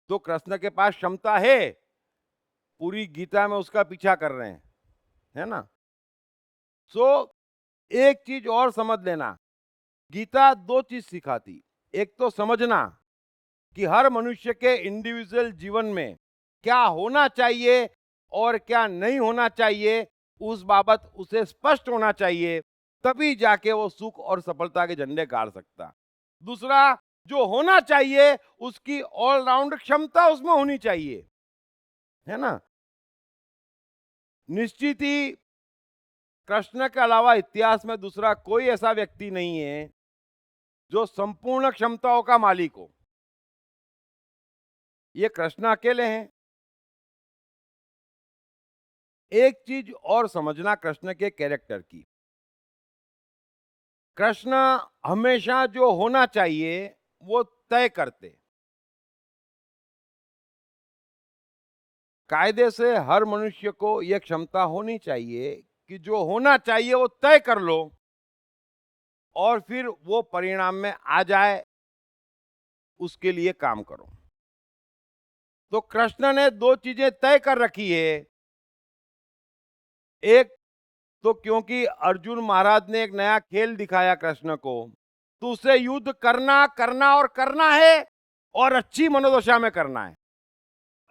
A: तो कृष्ण के पास क्षमता है, पूरी गीता में उसका पीछा कर रहे हैं, है ना। सो एक चीज और समझ लेना, गीता दो चीज सिखाती। एक तो समझना कि हर मनुष्य के इंडिविजुअल जीवन में क्या होना चाहिए और क्या नहीं होना चाहिए, उस बाबत उसे स्पष्ट होना चाहिए, तभी जाके वो सुख और सफलता के झंडे गाड़ सकता। दूसरा, जो होना चाहिए उसकी ऑलराउंड क्षमता उसमें होनी चाहिए, है ना। निश्चित ही कृष्ण के अलावा इतिहास में दूसरा कोई ऐसा व्यक्ति नहीं है जो संपूर्ण क्षमताओं का मालिक हो। ये कृष्ण अकेले हैं। एक चीज और समझना कृष्ण के कैरेक्टर की, कृष्ण हमेशा जो होना चाहिए वो तय करते। कायदे से हर मनुष्य को यह क्षमता होनी चाहिए कि जो होना चाहिए वो तय कर लो और फिर वो परिणाम में आ जाए, उसके लिए काम करो। तो कृष्ण ने दो चीजें तय कर रखी है। एक तो क्योंकि अर्जुन महाराज ने एक नया खेल दिखाया कृष्ण को, तो उसे युद्ध करना करना और करना है, और अच्छी मनोदशा में करना है।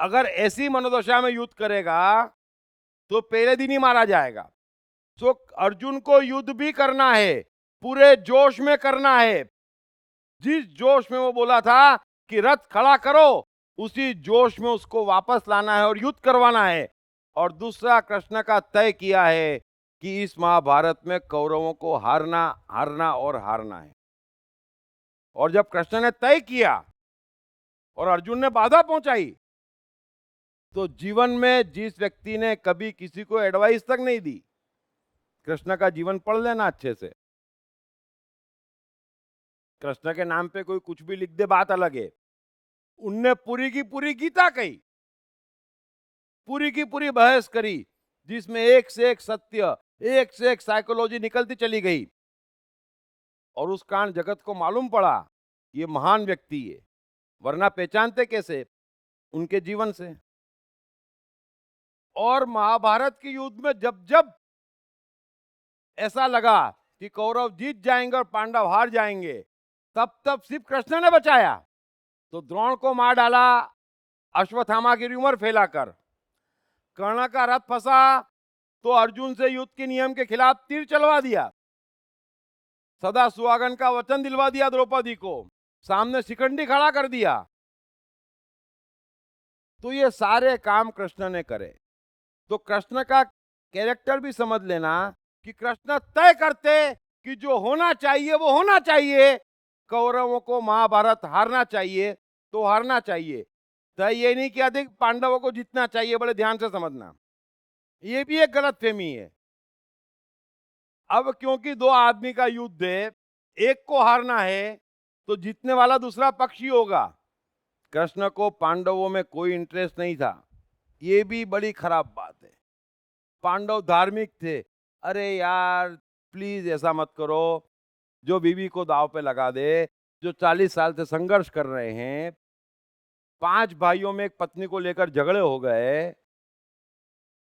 A: अगर ऐसी मनोदशा में युद्ध करेगा तो पहले दिन ही मारा जाएगा। तो अर्जुन को युद्ध भी करना है, पूरे जोश में करना है। जिस जोश में वो बोला था कि रथ खड़ा करो, उसी जोश में उसको वापस लाना है और युद्ध करवाना है। और दूसरा, कृष्ण का तय किया है कि इस महाभारत में कौरवों को हारना हारना और हारना है। और जब कृष्ण ने तय किया और अर्जुन ने बाधा पहुंचाई, तो जीवन में जिस व्यक्ति ने कभी किसी को एडवाइस तक नहीं दी, कृष्ण का जीवन पढ़ लेना अच्छे से। कृष्ण के नाम पे कोई कुछ भी लिख दे, बात अलग है। उनने पूरी की पूरी गीता कही, पूरी की पूरी बहस करी, जिसमें एक से एक सत्य, एक से एक साइकोलॉजी निकलती चली गई। और उस कारण जगत को मालूम पड़ा ये महान व्यक्ति है। वरना पहचानते कैसे? उनके जीवन से। और महाभारत के युद्ध में जब जब ऐसा लगा कि कौरव जीत जाएंगे और पांडव हार जाएंगे, तब तब सिर्फ कृष्ण ने बचाया। तो द्रोण को मार डाला अश्वत्थामा की उम्र फैलाकर। कर्ण का रथ फंसा तो अर्जुन से युद्ध के नियम के खिलाफ तीर चलवा दिया। सदा सुहागन का वचन दिलवा दिया द्रौपदी को, सामने शिखंडी खड़ा कर दिया। तो ये सारे काम कृष्ण ने करे। तो कृष्ण का कैरेक्टर भी समझ लेना कि कृष्ण तय करते कि जो होना चाहिए वो होना चाहिए। कौरवों को महाभारत हारना चाहिए तो हारना चाहिए। तय ये नहीं कि अधिक पांडवों को जीतना चाहिए। बड़े ध्यान से समझना, ये भी एक गलतफहमी है। अब क्योंकि दो आदमी का युद्ध है, एक को हारना है, तो जीतने वाला दूसरा पक्ष ही होगा। कृष्ण को पांडवों में कोई इंटरेस्ट नहीं था। ये भी बड़ी खराब बात है। पांडव धार्मिक थे। अरे यार प्लीज ऐसा मत करो, जो बीवी को दांव पे लगा दे, जो 40 साल से संघर्ष कर रहे हैं, 5 भाइयों में एक पत्नी को लेकर झगड़े हो गए,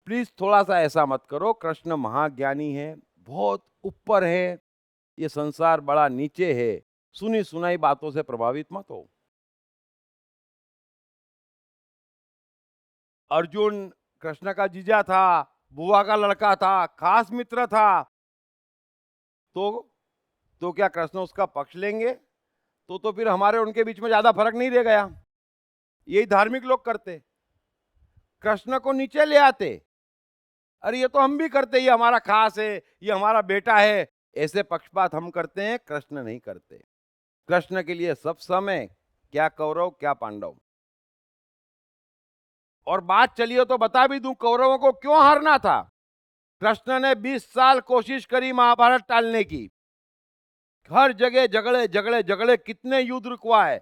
A: प्लीज थोड़ा सा ऐसा मत करो। कृष्ण महाज्ञानी है, बहुत ऊपर है, ये संसार बड़ा नीचे है। सुनी सुनाई बातों से प्रभावित मत हो। अर्जुन कृष्ण का जीजा था, बुआ का लड़का था, खास मित्र था। तो क्या कृष्ण उसका पक्ष लेंगे? तो फिर हमारे उनके बीच में ज्यादा फर्क नहीं रह गया। यही धार्मिक लोग करते, कृष्ण को नीचे ले आते। अरे ये तो हम भी करते, ये हमारा खास है, ये हमारा बेटा है। ऐसे पक्षपात हम करते हैं, कृष्ण नहीं करते। कृष्ण के लिए सब समय, क्या कौरव क्या पांडव। और बात चलिए तो बता भी दूं कौरवों को क्यों हारना था। कृष्ण ने 20 साल कोशिश करी महाभारत टालने की। हर जगह झगड़े झगड़े झगड़े, कितने युद्ध रुकवाए,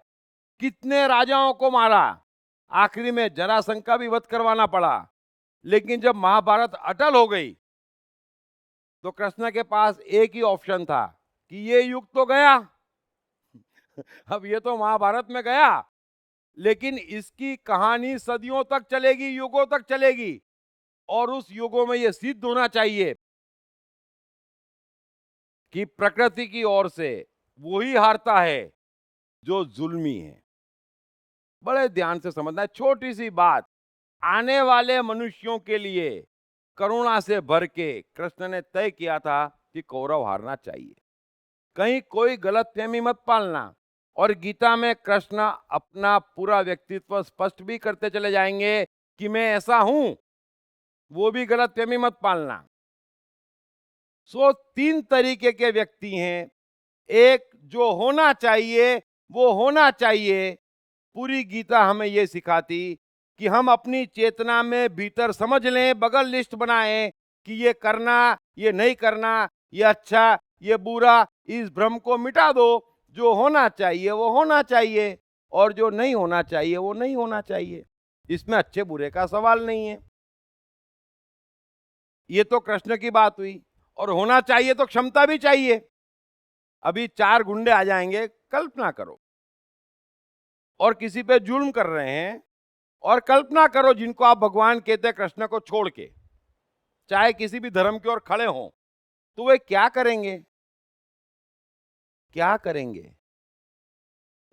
A: कितने राजाओं को मारा, आखिरी में जरासंध का भी वध करवाना पड़ा। लेकिन जब महाभारत अटल हो गई तो कृष्ण के पास एक ही ऑप्शन था कि ये युग तो गया, अब ये तो महाभारत में गया, लेकिन इसकी कहानी सदियों तक चलेगी, युगों तक चलेगी, और उस युगों में ये सिद्ध होना चाहिए कि प्रकृति की ओर से वही हारता है जो जुल्मी है। बड़े ध्यान से समझना है, छोटी सी बात आने वाले मनुष्यों के लिए करुणा से भर के कृष्ण ने तय किया था कि कौरव हारना चाहिए। कहीं कोई गलतफहमी मत पालना। और गीता में कृष्ण अपना पूरा व्यक्तित्व स्पष्ट भी करते चले जाएंगे कि मैं ऐसा हूं, वो भी गलतफहमी मत पालना। सो 3 तरीके के व्यक्ति हैं। एक, जो होना चाहिए वो होना चाहिए। पूरी गीता हमें ये सिखाती कि हम अपनी चेतना में भीतर समझ लें, बगल लिस्ट बनाएं कि ये करना, ये नहीं करना, ये अच्छा, ये बुरा, इस भ्रम को मिटा दो। जो होना चाहिए वो होना चाहिए, और जो नहीं होना चाहिए वो नहीं होना चाहिए। इसमें अच्छे बुरे का सवाल नहीं है। ये तो कृष्ण की बात हुई। और होना चाहिए तो क्षमता भी चाहिए। अभी 4 गुंडे आ जाएंगे, कल्पना करो, और किसी पे जुल्म कर रहे हैं, और कल्पना करो जिनको आप भगवान कहते हैं कृष्ण को छोड़ के, चाहे किसी भी धर्म की ओर खड़े हों, तो वे क्या करेंगे? क्या करेंगे?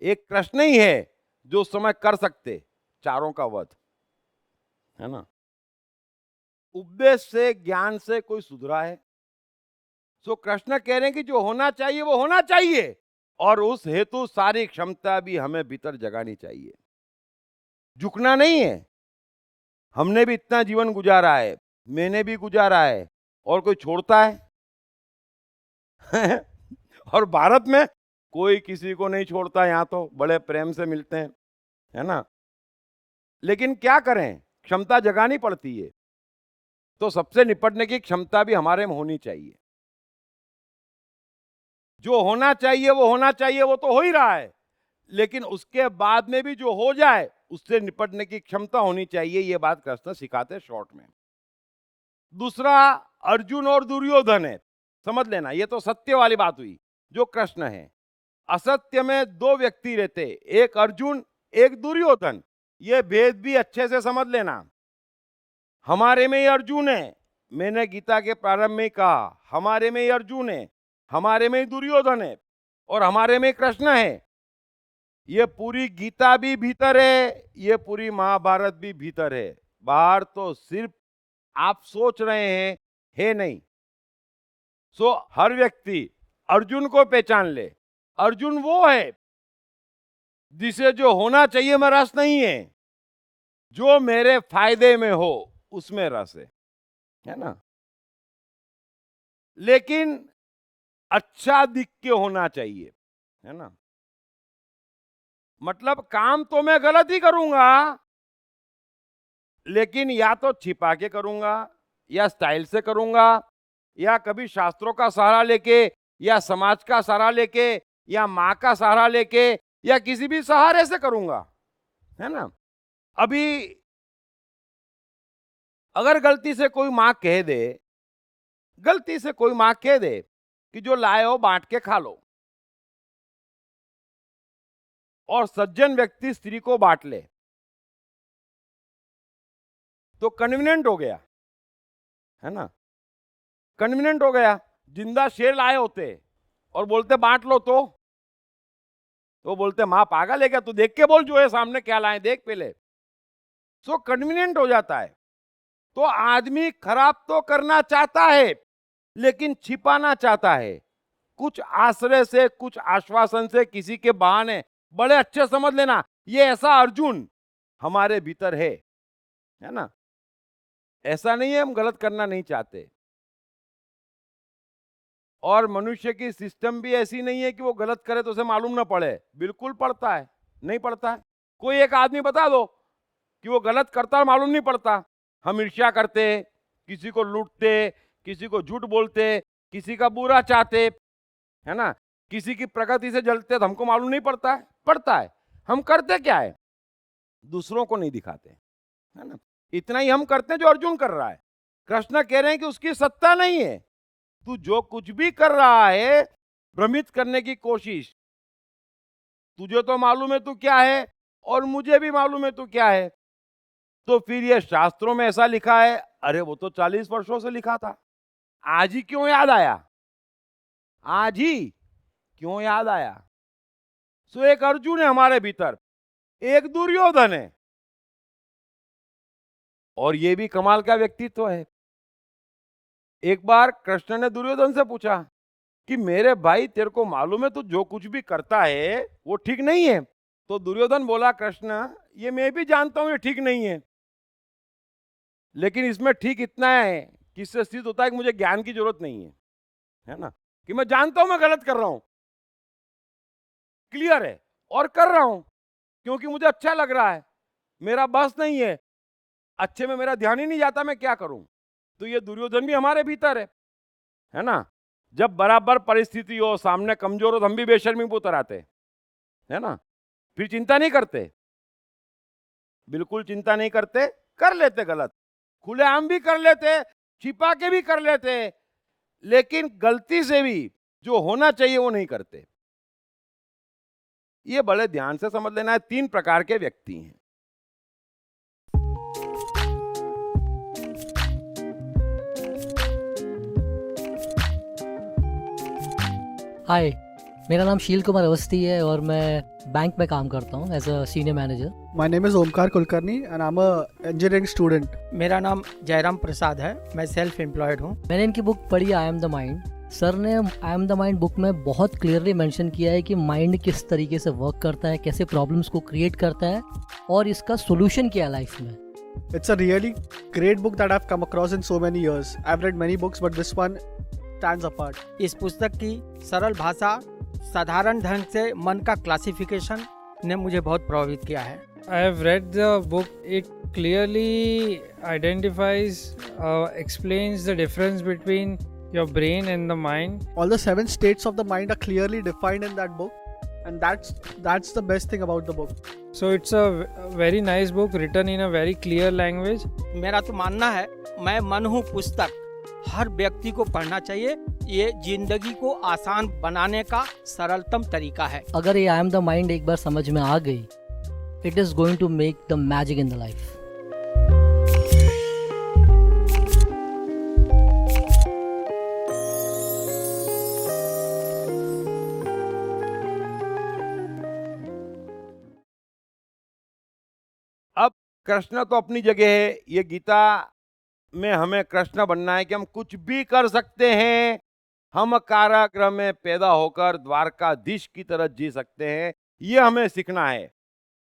A: एक कृष्ण ही है जो उस समय कर सकते चारों का वध, है ना। उपदेश से, ज्ञान से कोई सुधरा है? सो कृष्ण कह रहे हैं कि जो होना चाहिए वो होना चाहिए, और उस हेतु सारी क्षमता भी हमें भीतर जगानी चाहिए। झुकना नहीं है। हमने भी इतना जीवन गुजारा है, मैंने भी गुजारा है, और कोई छोड़ता है? और भारत में कोई किसी को नहीं छोड़ता, यहां तो बड़े प्रेम से मिलते हैं, है ना। लेकिन क्या करें, क्षमता जगानी पड़ती है। तो सबसे निपटने की क्षमता भी हमारे में होनी चाहिए। जो होना चाहिए वो होना चाहिए, वो तो हो ही रहा है, लेकिन उसके बाद में भी जो हो जाए उससे निपटने की क्षमता होनी चाहिए। ये बात कृष्ण सिखाते शॉर्ट में। दूसरा, अर्जुन और दुर्योधन है, समझ लेना। ये तो सत्य वाली बात हुई जो कृष्ण है। असत्य में 2 व्यक्ति रहते, एक अर्जुन, एक दुर्योधन। ये भेद भी अच्छे से समझ लेना। हमारे में ही अर्जुन है, मैंने गीता के प्रारंभ में कहा, हमारे में ही अर्जुन है, हमारे में ही दुर्योधन है, और हमारे में कृष्ण है। ये पूरी गीता भी भीतर है, ये पूरी महाभारत भी भीतर है। बाहर तो सिर्फ आप सोच रहे हैं, है नहीं। सो हर व्यक्ति अर्जुन को पहचान ले। अर्जुन वो है जिसे जो होना चाहिए में रस नहीं है, जो मेरे फायदे में हो उसमें रस है ना। लेकिन अच्छा दिख के होना चाहिए, है ना। मतलब काम तो मैं गलत ही करूंगा, लेकिन या तो छिपा के करूंगा, या स्टाइल से करूंगा, या कभी शास्त्रों का सहारा लेके, या समाज का सहारा लेके, या माँ का सहारा लेके, या किसी भी सहारे से करूंगा, है ना। अभी अगर गलती से कोई माँ कह दे, गलती से कोई माँ कह दे कि जो लाए हो बांट के खा लो, और सज्जन व्यक्ति स्त्री को बांट ले, तो कन्वीनियंट हो गया, है ना। कन्वीनियंट हो गया। जिंदा शेर लाए होते और बोलते बांट लो, तो बोलते मां पागल है क्या, तू देख के बोल जो है सामने क्या लाए, देख पहले। सो कन्वीनियंट हो जाता है। तो आदमी खराब तो करना चाहता है, लेकिन छिपाना चाहता है, कुछ आश्रय से, कुछ आश्वासन से, किसी के बहाने। बड़े अच्छे समझ लेना, ये ऐसा अर्जुन हमारे भीतर है ना। ऐसा नहीं है हम गलत करना नहीं चाहते, और मनुष्य की सिस्टम भी ऐसी नहीं है कि वो गलत करे तो उसे मालूम ना पड़े। बिल्कुल पड़ता है, नहीं पड़ता है। कोई एक आदमी बता दो कि वो गलत करता है, मालूम नहीं पड़ता। हम ईर्ष्या करते, किसी को लूटते, किसी को झूठ बोलते, किसी का बुरा चाहते, है ना। किसी की प्रगति से जलते तो हमको मालूम नहीं पड़ता है? पड़ता है। हम करते क्या है? दूसरों को नहीं दिखाते, है ना? इतना ही हम करते हैं जो अर्जुन कर रहा है। कृष्ण कह रहे हैं कि उसकी सत्ता नहीं है। तू जो कुछ भी कर रहा है, भ्रमित करने की कोशिश, तुझे तो मालूम है तू क्या है और मुझे भी मालूम है तू क्या है। तो फिर ये शास्त्रों में ऐसा लिखा है, अरे वो तो 40 वर्षों से लिखा था, आज ही क्यों याद आया? आज ही क्यों याद आया? सो एक अर्जुन है हमारे भीतर, एक दुर्योधन है, और ये भी कमाल का व्यक्तित्व है। एक बार कृष्ण ने दुर्योधन से पूछा कि मेरे भाई तेरे को मालूम है तू जो कुछ भी करता है वो ठीक नहीं है? तो दुर्योधन बोला, कृष्ण ये मैं भी जानता हूं ये ठीक नहीं है, लेकिन इसमें ठीक इतना है कि इससे सिद्ध होता है कि मुझे ज्ञान की जरूरत नहीं है ना? कि मैं जानता हूं मैं गलत कर रहा हूं, क्लियर है, और कर रहा हूं क्योंकि मुझे अच्छा लग रहा है, मेरा बस नहीं है, अच्छे में मेरा ध्यान ही नहीं जाता, मैं क्या करूं? तो ये दुर्योधन भी हमारे भीतर है ना? जब बराबर परिस्थिति हो, सामने कमजोर हो तो हम भी बेशर्मी पे उतर आते, है ना? फिर चिंता नहीं करते, बिल्कुल चिंता नहीं करते, कर लेते गलत, खुलेआम भी कर लेते, छिपा के भी कर लेते, लेकिन गलती से भी जो होना चाहिए वो नहीं करते। ये बड़े ध्यान से समझ लेना है। 3 प्रकार के व्यक्ति हैं।
E: हाय, मेरा नाम शील कुमार अवस्थी है और मैं बैंक में काम करता हूँ as a senior manager.
F: My name is Omkar Kulkarni and I'm a engineering student.
G: मेरा नाम जयराम प्रसाद है, मैं सेल्फ एम्प्लॉयड हूँ।
E: मैंने इनकी बुक पढ़ी I am the mind. Sir ने I am the mind book में बहुत क्लियरली मेंशन किया है कि माइंड किस तरीके से वर्क करता है, कैसे प्रॉब्लम्स को क्रिएट करता है और इसका सोल्यूशन क्या है लाइफ में।
F: It's a really great book that I've come across in so many years. I've read many books but this one stands apart.
G: इस पुस्तक की सरल भाषा, साधारण ढंग से मन का क्लासिफिकेशन ने मुझे बहुत प्रभावित किया है।
H: I have read the book. It clearly identifies, explains the difference between your brain and the mind.
F: All the 7 states of the mind are clearly defined in that book and that's the best thing about the book.
H: So it's a very nice book written in a very clear language.
G: मेरा तो मानना है, मैं मन हूँ पुस्तक, हर व्यक्ति को पढ़ना चाहिए। ये जिंदगी को आसान बनाने का सरलतम तरीका है।
E: अगर ये आई एम द माइंड एक बार समझ में आ गई, it is going to make the magic in the life.
A: अब कृष्ण तो अपनी जगह है, ये गीता में हमें कृष्ण बनना है कि हम कुछ भी कर सकते हैं, हम कारागृह में पैदा होकर द्वारकाधीश की तरह जी सकते हैं, ये हमें सीखना है।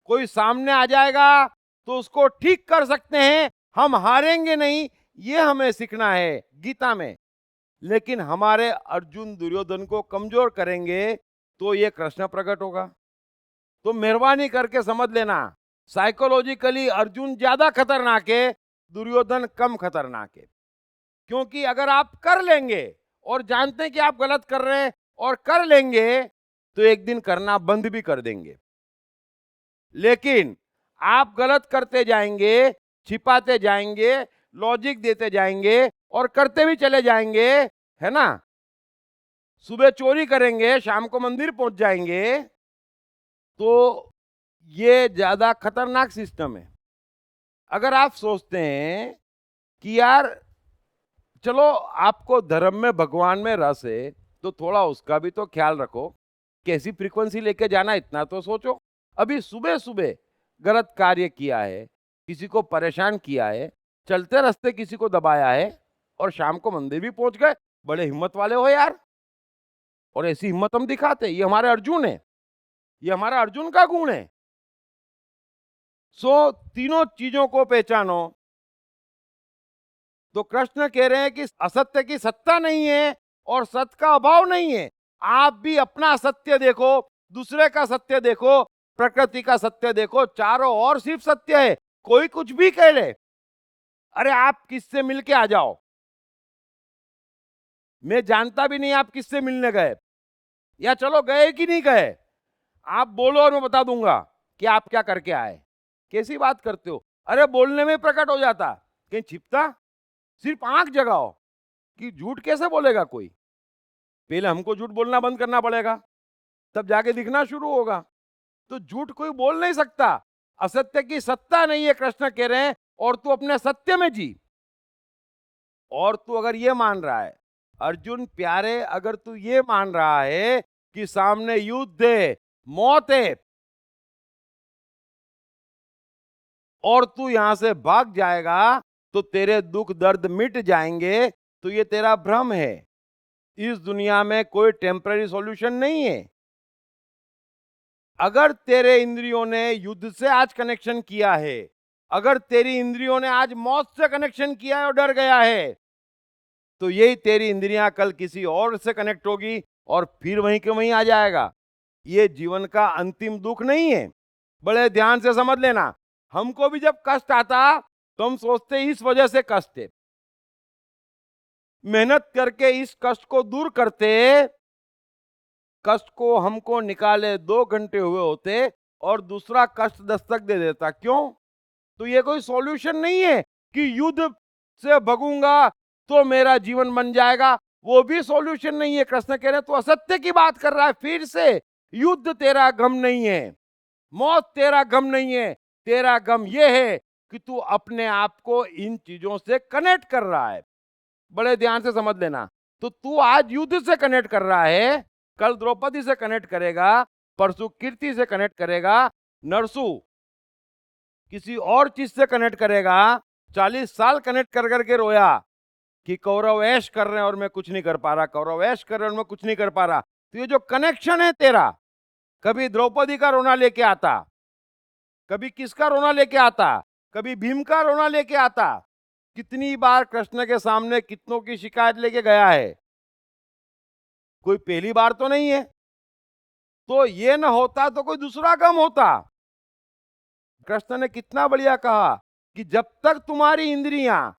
A: कोई सामने आ जाएगा तो उसको ठीक कर सकते हैं, हम हारेंगे नहीं, ये हमें सीखना है गीता में। लेकिन हमारे अर्जुन दुर्योधन को कमजोर करेंगे तो ये कृष्ण प्रकट होगा। तो मेहरबानी करके समझ लेना, साइकोलॉजिकली अर्जुन ज्यादा खतरनाक है, दुर्योधन कम खतरनाक है। क्योंकि अगर आप कर लेंगे और जानते हैं कि आप गलत कर रहे हैं और कर लेंगे तो एक दिन करना बंद भी कर देंगे। लेकिन आप गलत करते जाएंगे, छिपाते जाएंगे, लॉजिक देते जाएंगे और करते भी चले जाएंगे, है ना? सुबह चोरी करेंगे, शाम को मंदिर पहुंच जाएंगे, तो ये ज्यादा खतरनाक सिस्टम है। अगर आप सोचते हैं कि यार चलो आपको धर्म में भगवान में रस है तो थोड़ा उसका भी तो ख्याल रखो, कैसी फ्रीक्वेंसी लेके जाना इतना तो सोचो। अभी सुबह सुबह गलत कार्य किया है, किसी को परेशान किया है, चलते रास्ते किसी को दबाया है और शाम को मंदिर भी पहुंच गए, बड़े हिम्मत वाले हो यार। और ऐसी हिम्मत हम दिखाते, ये हमारे अर्जुन है, ये हमारा अर्जुन का गुण है। सो तीनों चीजों को पहचानो। तो कृष्ण कह रहे हैं कि असत्य की सत्ता नहीं है और सत्य का अभाव नहीं है। आप भी अपना सत्य देखो, दूसरे का सत्य देखो, प्रकृति का सत्य देखो, चारों ओर सिर्फ सत्य है। कोई कुछ भी कह ले, अरे आप किससे मिलके आ जाओ, मैं जानता भी नहीं आप किससे मिलने गए, या चलो गए कि नहीं गए, आप बोलो और मैं बता दूंगा कि आप क्या करके आए। कैसी बात करते हो? अरे बोलने में प्रकट हो जाता, कहीं छिपता? सिर्फ आंख जगाओ कि झूठ कैसे बोलेगा कोई। पहले हमको झूठ बोलना बंद करना पड़ेगा, तब जाके दिखना शुरू होगा। तो झूठ कोई बोल नहीं सकता, असत्य की सत्ता नहीं है, कृष्ण कह रहे हैं। और तू अपने सत्य में जी। और तू अगर ये मान रहा है, अर्जुन प्यारे, अगर तू ये मान रहा है कि सामने युद्ध है, मौत है, और तू यहां से भाग जाएगा तो तेरे दुख दर्द मिट जाएंगे, तो ये तेरा भ्रम है। इस दुनिया में कोई टेम्पररी सॉल्यूशन नहीं है। अगर तेरे इंद्रियों ने युद्ध से आज कनेक्शन किया है, अगर तेरी इंद्रियों ने आज मौत से कनेक्शन किया है और डर गया है, तो यही तेरी इंद्रियां कल किसी और से कनेक्ट होगी और फिर वहीं के वहीं आ जाएगा। ये जीवन का अंतिम दुख नहीं है। बड़े ध्यान से समझ लेना, हमको भी जब कष्ट आता तो हम सोचते इस वजह से कष्ट है, मेहनत करके इस कष्ट को दूर करते, कष्ट को हमको निकाले 2 घंटे हुए होते और दूसरा कष्ट दस्तक दे देता। क्यों? तो ये कोई सॉल्यूशन नहीं है कि युद्ध से भगूंगा तो मेरा जीवन बन जाएगा, वो भी सॉल्यूशन नहीं है। कृष्ण कह रहे हैं तो असत्य की बात कर रहा है। फिर से युद्ध तेरा गम नहीं है, मौत तेरा गम नहीं है, तेरा गम ये है कि तू अपने आप को इन चीजों से कनेक्ट कर रहा है। बड़े ध्यान से समझ लेना, तो तू आज युद्ध से कनेक्ट कर रहा है, कल द्रौपदी से कनेक्ट करेगा, परसों कीर्ति से कनेक्ट करेगा, नरसू किसी और चीज से कनेक्ट करेगा। 40 साल कनेक्ट कर करके रोया कि कौरव ऐश कर रहे हैं और मैं कुछ नहीं कर पा रहा, कौरव ऐश कर रहे हैं और मैं कुछ नहीं कर पा रहा। तो ये जो कनेक्शन है तेरा, कभी द्रौपदी का रोना लेके आता, कभी किसका रोना लेके आता, कभी भीम का रोना लेके आता। कितनी बार कृष्ण के सामने कितनों की शिकायत लेके गया है, कोई पहली बार तो नहीं है। तो ये ना होता तो कोई दूसरा गम होता। कृष्ण ने कितना बढ़िया कहा कि जब तक तुम्हारी इंद्रियां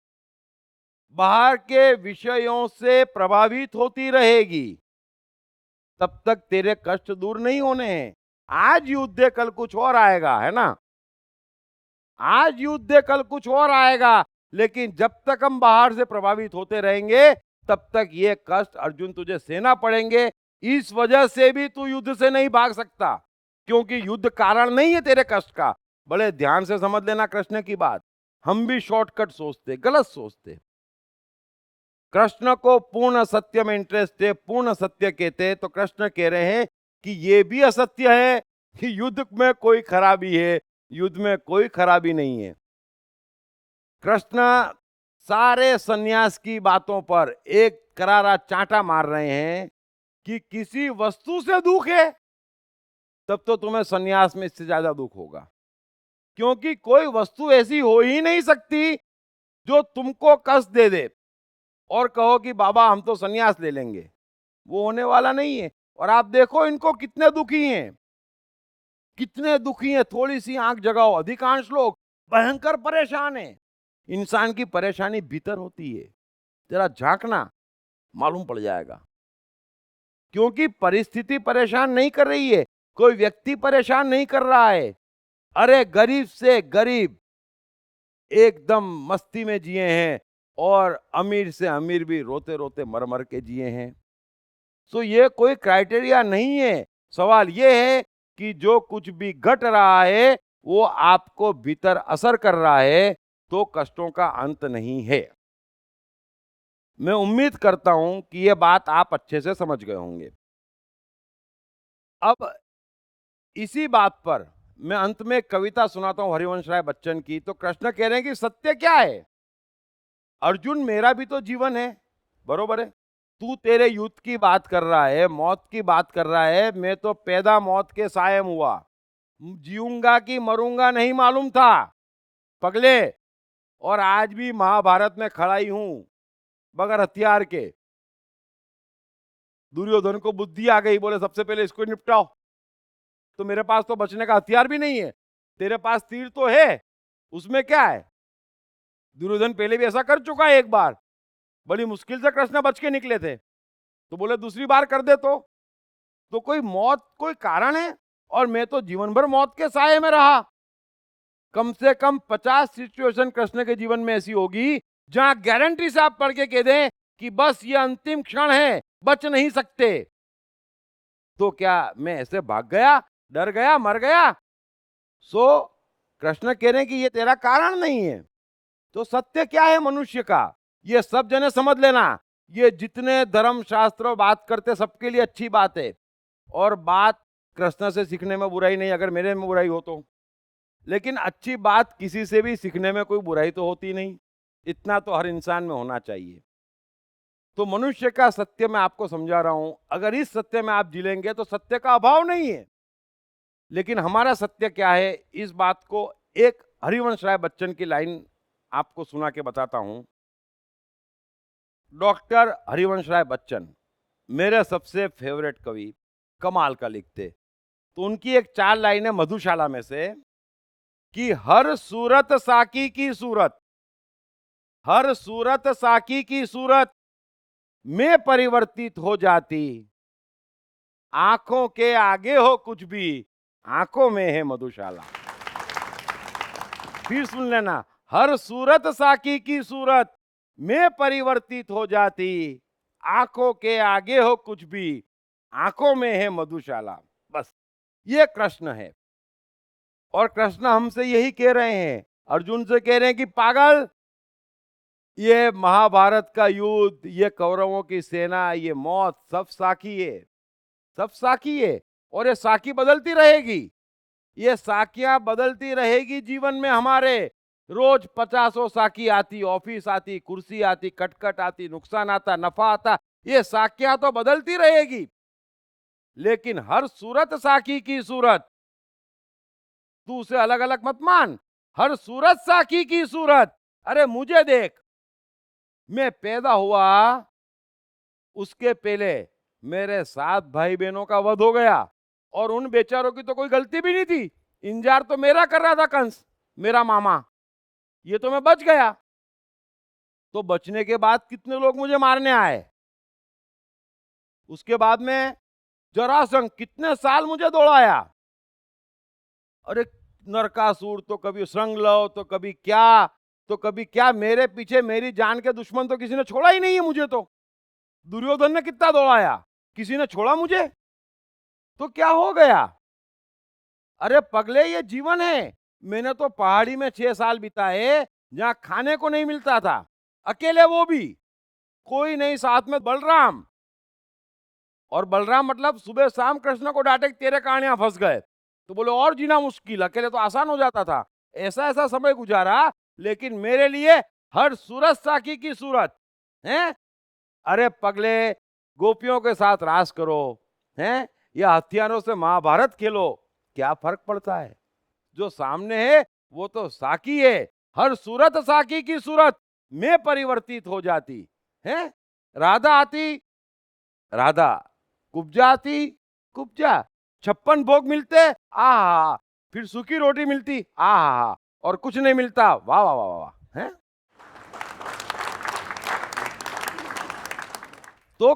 A: बाहर के विषयों से प्रभावित होती रहेगी, तब तक तेरे कष्ट दूर नहीं होने हैं। आज युद्ध है, कल कुछ और आएगा, है ना? आज युद्ध है, कल कुछ और आएगा, लेकिन जब तक हम बाहर से प्रभावित होते रहेंगे, तब तक ये कष्ट अर्जुन तुझे सहना पड़ेंगे। इस वजह से भी तू युद्ध से नहीं भाग सकता, क्योंकि युद्ध कारण नहीं है तेरे कष्ट का। बड़े ध्यान से समझ लेना कृष्ण की बात। हम भी शॉर्टकट सोचते, गलत सोचते। कृष्ण को पूर्ण सत्य में इंटरेस्ट है, पूर्ण सत्य कहते हैं। तो कृष्ण कह रहे हैं कि ये भी असत्य है कि युद्ध में कोई खराबी है, युद्ध में कोई खराबी नहीं है। कृष्ण सारे सन्यास की बातों पर एक करारा चांटा मार रहे हैं कि किसी वस्तु से दुख है, तब तो तुम्हें सन्यास में इससे ज्यादा दुख होगा, क्योंकि कोई वस्तु ऐसी हो ही नहीं सकती जो तुमको कष्ट दे दे और कहो कि बाबा हम तो सन्यास ले लेंगे। वो होने वाला नहीं है। और आप देखो इनको कितने दुखी हैं, कितने दुखी हैं। थोड़ी सी आंख जगाओ, अधिकांश लोग भयंकर परेशान हैं। इंसान की परेशानी भीतर होती है, जरा झांकना मालूम पड़ जाएगा। क्योंकि परिस्थिति परेशान नहीं कर रही है, कोई व्यक्ति परेशान नहीं कर रहा है। अरे गरीब से गरीब एकदम मस्ती में जिए हैं और अमीर से अमीर भी रोते रोते मर मर के जिए हैं। सो ये कोई क्राइटेरिया नहीं है। सवाल ये है कि जो कुछ भी घट रहा है वो आपको भीतर असर कर रहा है, तो कष्टों का अंत नहीं है। मैं उम्मीद करता हूं कि यह बात आप अच्छे से समझ गए होंगे। अब इसी बात पर मैं अंत में एक कविता सुनाता हूं हरिवंश राय बच्चन की। तो कृष्ण कह रहे हैं कि सत्य क्या है? अर्जुन मेरा भी तो जीवन है, बरोबर है। तू तेरे युद्ध की बात कर रहा है, मौत की बात कर रहा है। मैं तो पैदा मौत के सायम हुआ, जीऊंगा कि मरूंगा नहीं मालूम था पगले। और आज भी महाभारत में खड़ा ही हूं बगैर हथियार के। दुर्योधन को बुद्धि आ गई, बोले सबसे पहले इसको निपटाओ। तो मेरे पास तो बचने का हथियार भी नहीं है, तेरे पास तीर तो है, उसमें क्या है? दुर्योधन पहले भी ऐसा कर चुका है एक बार, बड़ी मुश्किल से कृष्ण बच के निकले थे। तो बोले दूसरी बार कर दे। तो तो कोई मौत कोई कारण है? और मैं तो जीवन भर मौत के साए में रहा। कम से कम 50 सिचुएशन कृष्ण के जीवन में ऐसी होगी जहां गारंटी से आप पढ़ के कह दें कि बस ये अंतिम क्षण है, बच नहीं सकते। तो क्या मैं ऐसे भाग गया, डर गया, मर गया? सो कृष्ण कह रहे हैं कि ये तेरा कारण नहीं है। तो सत्य क्या है मनुष्य का, ये सब जने समझ लेना। ये जितने धर्म शास्त्र बात करते सबके लिए अच्छी बात है, और बात कृष्ण से सीखने में बुराई नहीं, अगर मेरे में बुराई हो तो। लेकिन अच्छी बात किसी से भी सीखने में कोई बुराई तो होती नहीं, इतना तो हर इंसान में होना चाहिए। तो मनुष्य का सत्य मैं आपको समझा रहा हूं, अगर इस सत्य में आप जी लेंगे तो सत्य का अभाव नहीं है। लेकिन हमारा सत्य क्या है, इस बात को एक हरिवंश राय बच्चन की लाइन आपको सुना के बताता हूं। डॉक्टर हरिवंश राय बच्चन मेरे सबसे फेवरेट कवि, कमाल का लिखते। तो उनकी एक 4 लाइन है मधुशाला में से कि हर सूरत साकी की सूरत, हर सूरत साकी की सूरत में परिवर्तित हो जाती, आंखों के आगे हो कुछ भी, आंखों में है मधुशाला। फिर सुन लेना, हर सूरत साकी की सूरत में परिवर्तित हो जाती, आंखों के आगे हो कुछ भी, आंखों में है मधुशाला। बस ये कृष्ण है। और कृष्ण हमसे यही कह रहे हैं, अर्जुन से कह रहे हैं कि पागल, ये महाभारत का युद्ध, ये कौरवों की सेना, ये मौत सब साकी है, सब साकी है। और ये साकी बदलती रहेगी, ये साकियां बदलती रहेगी जीवन में हमारे। रोज 50 साकी आती, ऑफिस आती, कुर्सी आती, कटकट आती, नुकसान आता, नफा आता, ये साकियां तो बदलती रहेगी। लेकिन हर सूरत साकी की सूरत, तू उसे अलग अलग मत मान, हर सूरत साकी की सूरत। अरे मुझे देख, मैं पैदा हुआ उसके पहले मेरे 7 भाई बहनों का वध हो गया, और उन बेचारों की तो कोई गलती भी नहीं थी। इंतजार तो मेरा कर रहा था कंस, मेरा मामा, ये तो मैं बच गया। तो बचने के बाद कितने लोग मुझे मारने आए। उसके बाद में जरासंध कितने साल मुझे दौड़ाया। अरे नरकासुर, तो कभी श्रृंगलव, तो कभी क्या, तो कभी क्या, मेरे पीछे मेरी जान के दुश्मन तो किसी ने छोड़ा ही नहीं है मुझे। तो दुर्योधन ने कितना दौड़ाया, किसी ने छोड़ा मुझे? तो क्या हो गया? अरे पगले, ये जीवन है। मैंने तो पहाड़ी में 6 साल बिताए जहां खाने को नहीं मिलता था, अकेले, वो भी कोई नहीं, साथ में बलराम। और बलराम मतलब सुबह शाम कृष्ण को डांटे तेरे कारण यहां फंस गए, तो बोले और जीना मुश्किल, अकेले तो आसान हो जाता था। ऐसा ऐसा समय गुजारा, लेकिन मेरे लिए हर सूरत साकी की सूरत है। अरे पगले, गोपियों के साथ रास करो हैं या हथियारों से महाभारत खेलो, क्या फर्क पड़ता है? जो सामने है वो तो साकी है। हर सूरत साकी की सूरत में परिवर्तित हो जाती है। राधा आती, राधा, कुब्जा आती, कुब्जा, 56 भोग मिलते, आहा, फिर सूखी रोटी मिलती, आहा, और कुछ नहीं मिलता, वाह वाह वाह वाह, हैं? तो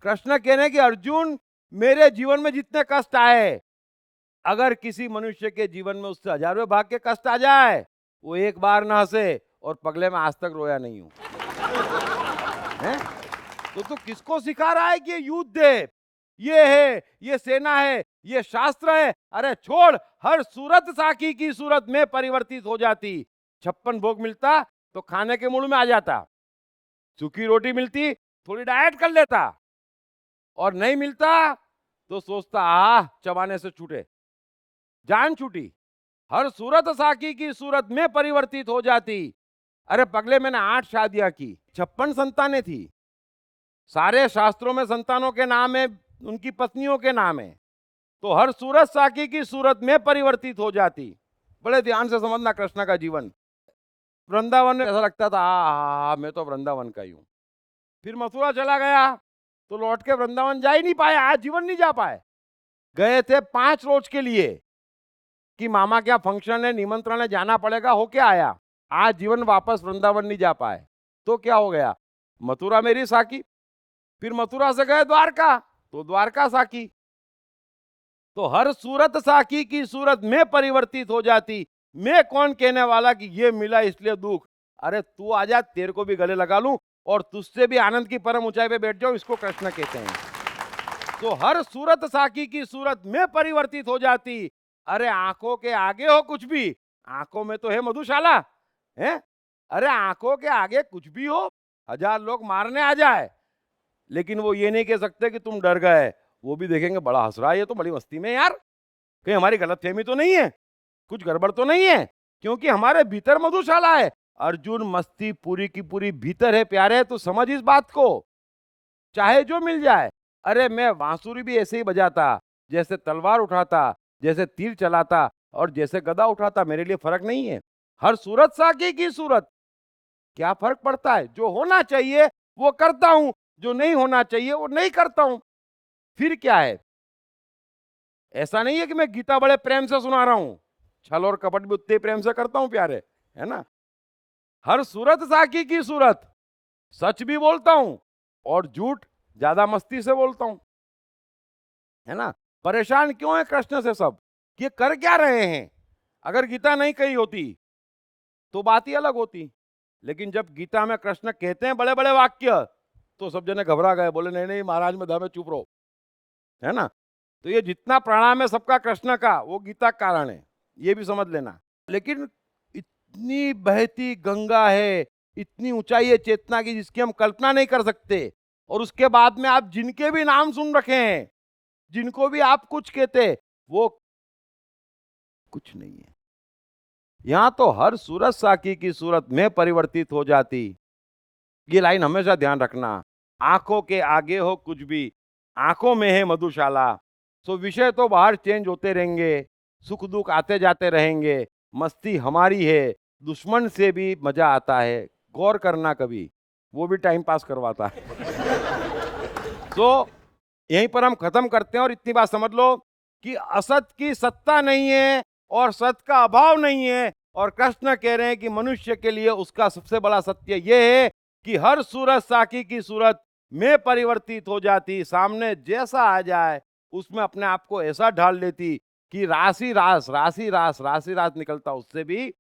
A: कृष्ण कह रहे हैं कि अर्जुन, मेरे जीवन में जितने कष्ट आए, अगर किसी मनुष्य के जीवन में उससे हजारों भाग के कष्ट आ जाए, वो एक बार ना हंसे, और पगले में आज तक रोया नहीं हूं। हैं? तो किसको सिखा रहा है कि ये युद्ध है, ये है, ये सेना है, ये शास्त्र है? अरे छोड़, हर सूरत साकी की सूरत में परिवर्तित हो जाती। 56 भोग मिलता तो खाने के मूड में आ जाता, सूखी रोटी मिलती थोड़ी डाइट कर लेता, और नहीं मिलता तो सोचता चबाने से छूटे, जान छूटी। हर सूरत साकी की सूरत में परिवर्तित हो जाती। अरे पगले, मैंने 8 शादियां की, 56 संतानें थी, सारे शास्त्रों में संतानों के नाम है, उनकी पत्नियों के नाम है। तो हर सूरत साकी की सूरत में परिवर्तित हो जाती। बड़े ध्यान से समझना कृष्ण का जीवन। वृंदावन में ऐसा लगता था मैं तो वृंदावन का ही हूं। फिर मथुरा चला गया तो लौट के वृंदावन जा ही नहीं पाए, आज जीवन नहीं जा पाए। गए थे 5 रोज के लिए कि मामा क्या फंक्शन है, निमंत्रण है, जाना पड़ेगा, होके आया, आज जीवन वापस वृंदावन नहीं जा पाए। तो क्या हो गया, मथुरा मेरी साकी। फिर मथुरा से गए द्वारका, तो द्वारका साकी। तो हर सूरत साकी की सूरत में परिवर्तित हो जाती। मैं कौन कहने वाला कि ये मिला इसलिए दुख। अरे तू आजा, तेरे को भी गले लगा लूं और तुझसे भी आनंद की परम ऊंचाई पे बैठ जाऊं, इसको कृष्ण कहते हैं। तो हर सूरत साकी की सूरत में परिवर्तित हो जाती। अरे आंखों के आगे हो कुछ भी, आंखों में तो है मधुशाला है। अरे आंखों के आगे कुछ भी हो, 1000 लोग मारने आ जाए, लेकिन वो ये नहीं कह सकते कि तुम डर गए। वो भी देखेंगे बड़ा हंस रहा है ये तो, बड़ी मस्ती में यार, कहीं हमारी गलतफहमी तो नहीं है, कुछ गड़बड़ तो नहीं है, क्योंकि हमारे भीतर मधुशाला है। अर्जुन मस्ती पूरी की पूरी भीतर है प्यारे, तो समझ इस बात को, चाहे जो मिल जाए। अरे मैं बांसुरी भी ऐसे ही बजाता, जैसे तलवार उठाता, जैसे तीर चलाता और जैसे गदा उठाता, मेरे लिए फर्क नहीं है। हर सूरत साकी की सूरत, क्या फर्क पड़ता है। जो होना चाहिए वो करता हूं, जो नहीं होना चाहिए वो नहीं करता हूं। फिर क्या है, ऐसा नहीं है कि मैं गीता बड़े प्रेम से सुना रहा हूं, छल और कपट भी उतने प्रेम से करता हूं प्यारे, है ना। हर सूरत साकी की सूरत, सच भी बोलता हूं और झूठ ज्यादा मस्ती से बोलता हूं, है ना। परेशान क्यों है कृष्ण से सब, ये कर क्या रहे हैं। अगर गीता नहीं कही होती तो बात ही अलग होती, लेकिन जब गीता में कृष्ण कहते हैं बड़े बड़े वाक्य, तो सब जने घबरा गए, बोले नहीं नहीं महाराज में दमे चुप रहो, है ना। तो ये जितना प्रणाम है सबका कृष्ण का, वो गीता का कारण है, ये भी समझ लेना। लेकिन इतनी बहती गंगा है, इतनी ऊंचाई है चेतना की जिसकी हम कल्पना नहीं कर सकते, और उसके बाद में आप जिनके भी नाम सुन रखे हैं, जिनको भी आप कुछ कहते, वो कुछ नहीं है। यहां तो हर सूरत साकी की सूरत में परिवर्तित हो जाती। ये लाइन हमेशा ध्यान रखना। आंखों के आगे हो कुछ भी, आंखों में है मधुशाला। सो विषय तो बाहर चेंज होते रहेंगे, सुख दुख आते जाते रहेंगे, मस्ती हमारी है, दुश्मन से भी मजा आता है, गौर करना कभी, वो भी टाइम पास करवाता है। तो यहीं पर हम खत्म करते हैं, और इतनी बात समझ लो कि असत की सत्ता नहीं है और सत का अभाव नहीं है, और कृष्ण कह रहे हैं कि मनुष्य के लिए उसका सबसे बड़ा सत्य यह है कि हर सूरत साकी की सूरत में परिवर्तित हो जाती। सामने जैसा आ जाए उसमें अपने आप को ऐसा ढाल लेती कि राशि रास निकलता उससे भी।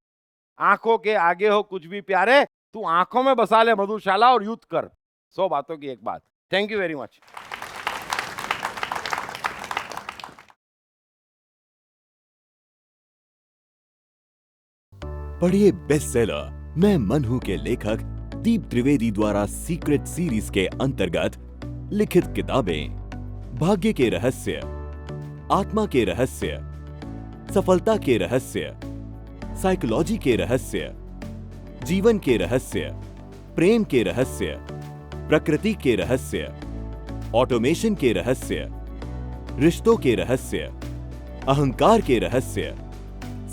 A: आंखों के आगे हो कुछ भी प्यारे, तू आंखों में बसा ले मधुशाला और युद्ध कर। 100 बातों की एक बात। Thank you very much.
I: पढ़िए बेस्टसेलर मैं मन हूं के लेखक दीप त्रिवेदी द्वारा सीक्रेट सीरीज के अंतर्गत लिखित किताबें भाग्य के रहस्य, आत्मा के रहस्य, सफलता के रहस्य, साइकोलॉजी के रहस्य, जीवन के रहस्य, प्रेम के रहस्य, प्रकृति के रहस्य, ऑटोमेशन के रहस्य, रिश्तों के रहस्य, अहंकार के रहस्य,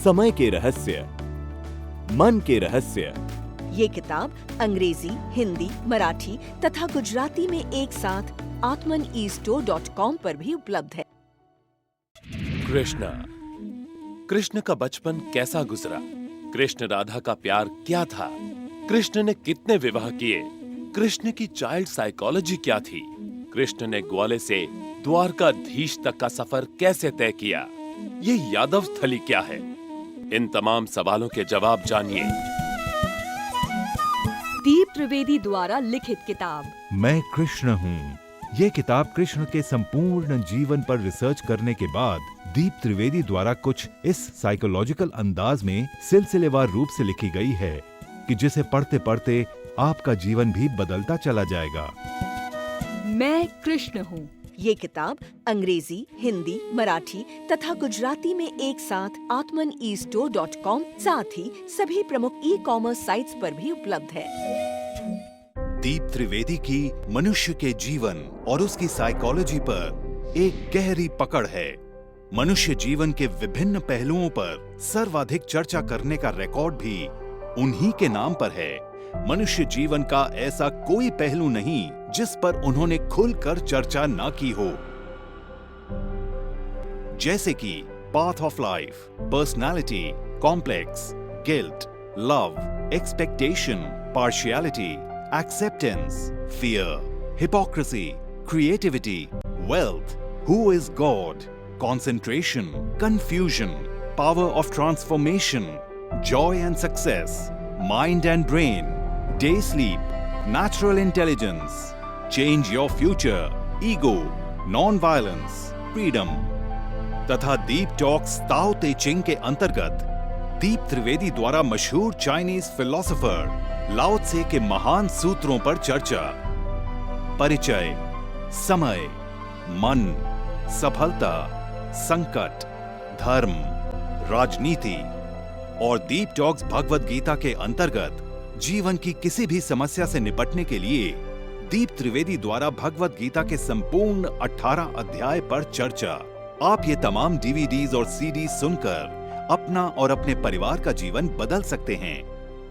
I: समय के रहस्य, मन के रहस्य।
D: ये किताब अंग्रेजी, हिंदी, मराठी तथा गुजराती में एक साथ atmanestore.com पर भी उपलब्ध है।
J: कृष्ण का बचपन कैसा गुजरा, कृष्ण राधा का प्यार क्या था, कृष्ण ने कितने विवाह किए, कृष्ण की चाइल्ड साइकोलॉजी क्या थी, कृष्ण ने ग्वाले से द्वारकाधीश तक का सफर कैसे तय किया, ये यादव स्थली क्या है, इन तमाम सवालों के जवाब जानिए।
C: दीप त्रिवेदी द्वारा लिखित किताब
B: मैं कृष्ण हूँ। ये किताब कृष्ण के संपूर्ण जीवन पर रिसर्च करने के बाद दीप त्रिवेदी द्वारा कुछ इस साइकोलॉजिकल अंदाज में सिलसिलेवार रूप से लिखी गई है कि जिसे पढ़ते पढ़ते आपका जीवन भी बदलता चला जाएगा।
C: मैं कृष्ण हूँ।
D: ये किताब अंग्रेजी, हिंदी, मराठी तथा गुजराती में एक साथ atmanestore.com साथ ही सभी प्रमुख ई-कॉमर्स साइट्स पर भी उपलब्ध है।
B: दीप त्रिवेदी की मनुष्य के जीवन और उसकी साइकोलॉजी पर एक गहरी पकड़ है। मनुष्य जीवन के विभिन्न पहलुओं पर सर्वाधिक चर्चा करने का रिकॉर्ड भी उन्हीं के नाम पर है। मनुष्य जीवन का ऐसा कोई पहलू नहीं जिस पर उन्होंने खुलकर चर्चा ना की हो, जैसे कि path of life, personality, complex, guilt, love, expectation, partiality, acceptance, fear, hypocrisy, creativity, wealth, who is God, concentration, confusion, power of transformation, joy and success, mind and brain, day sleep, natural intelligence, change your future, ego, non-violence, freedom. तथा दीप टॉक्स ताओ ते चिंग के अंतर्गत दीप त्रिवेदी द्वारा मशहूर चाइनीज फिलोसोफर लाओ त्से के महान सूत्रों पर चर्चा, परिचय, समय, मन, सफलता, संकट, धर्म, राजनीति और दीप टॉक्स भगवत गीता के अंतर्गत जीवन की किसी भी समस्या से निपटने के लिए दीप त्रिवेदी द्वारा भगवत गीता के संपूर्ण 18 अध्याय पर चर्चा। आप ये तमाम डीवीडीज और सीडी सुनकर अपना और अपने परिवार का जीवन बदल सकते हैं।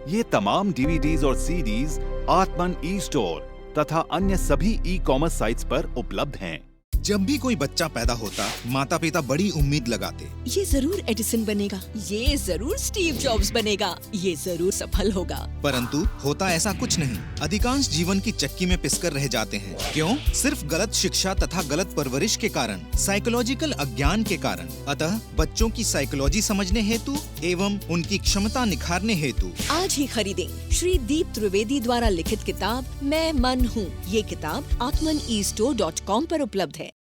B: ये तमाम डीवीडीज और सीडीज आत्मन ई स्टोर तथा अन्य सभी ई कॉमर्स साइट्स पर उपलब्ध हैं।
K: जब भी कोई बच्चा पैदा होता, माता पिता बड़ी उम्मीद लगाते।
D: ये जरूर एडिसन बनेगा, ये जरूर स्टीव जॉब्स बनेगा, ये जरूर सफल होगा।
K: परंतु होता ऐसा कुछ नहीं। अधिकांश जीवन की चक्की में पिसकर रह जाते हैं। क्यों? सिर्फ गलत शिक्षा तथा गलत परवरिश के कारण, साइकोलॉजिकल अज्ञान के कारण। अतः बच्चों की साइकोलॉजी समझने हेतु एवं उनकी क्षमता निखारने हेतु
D: आज ही खरीदें श्री दीप त्रिवेदी द्वारा लिखित किताब मैं मन हूँ। ये किताब atmanestore.com पर उपलब्ध है।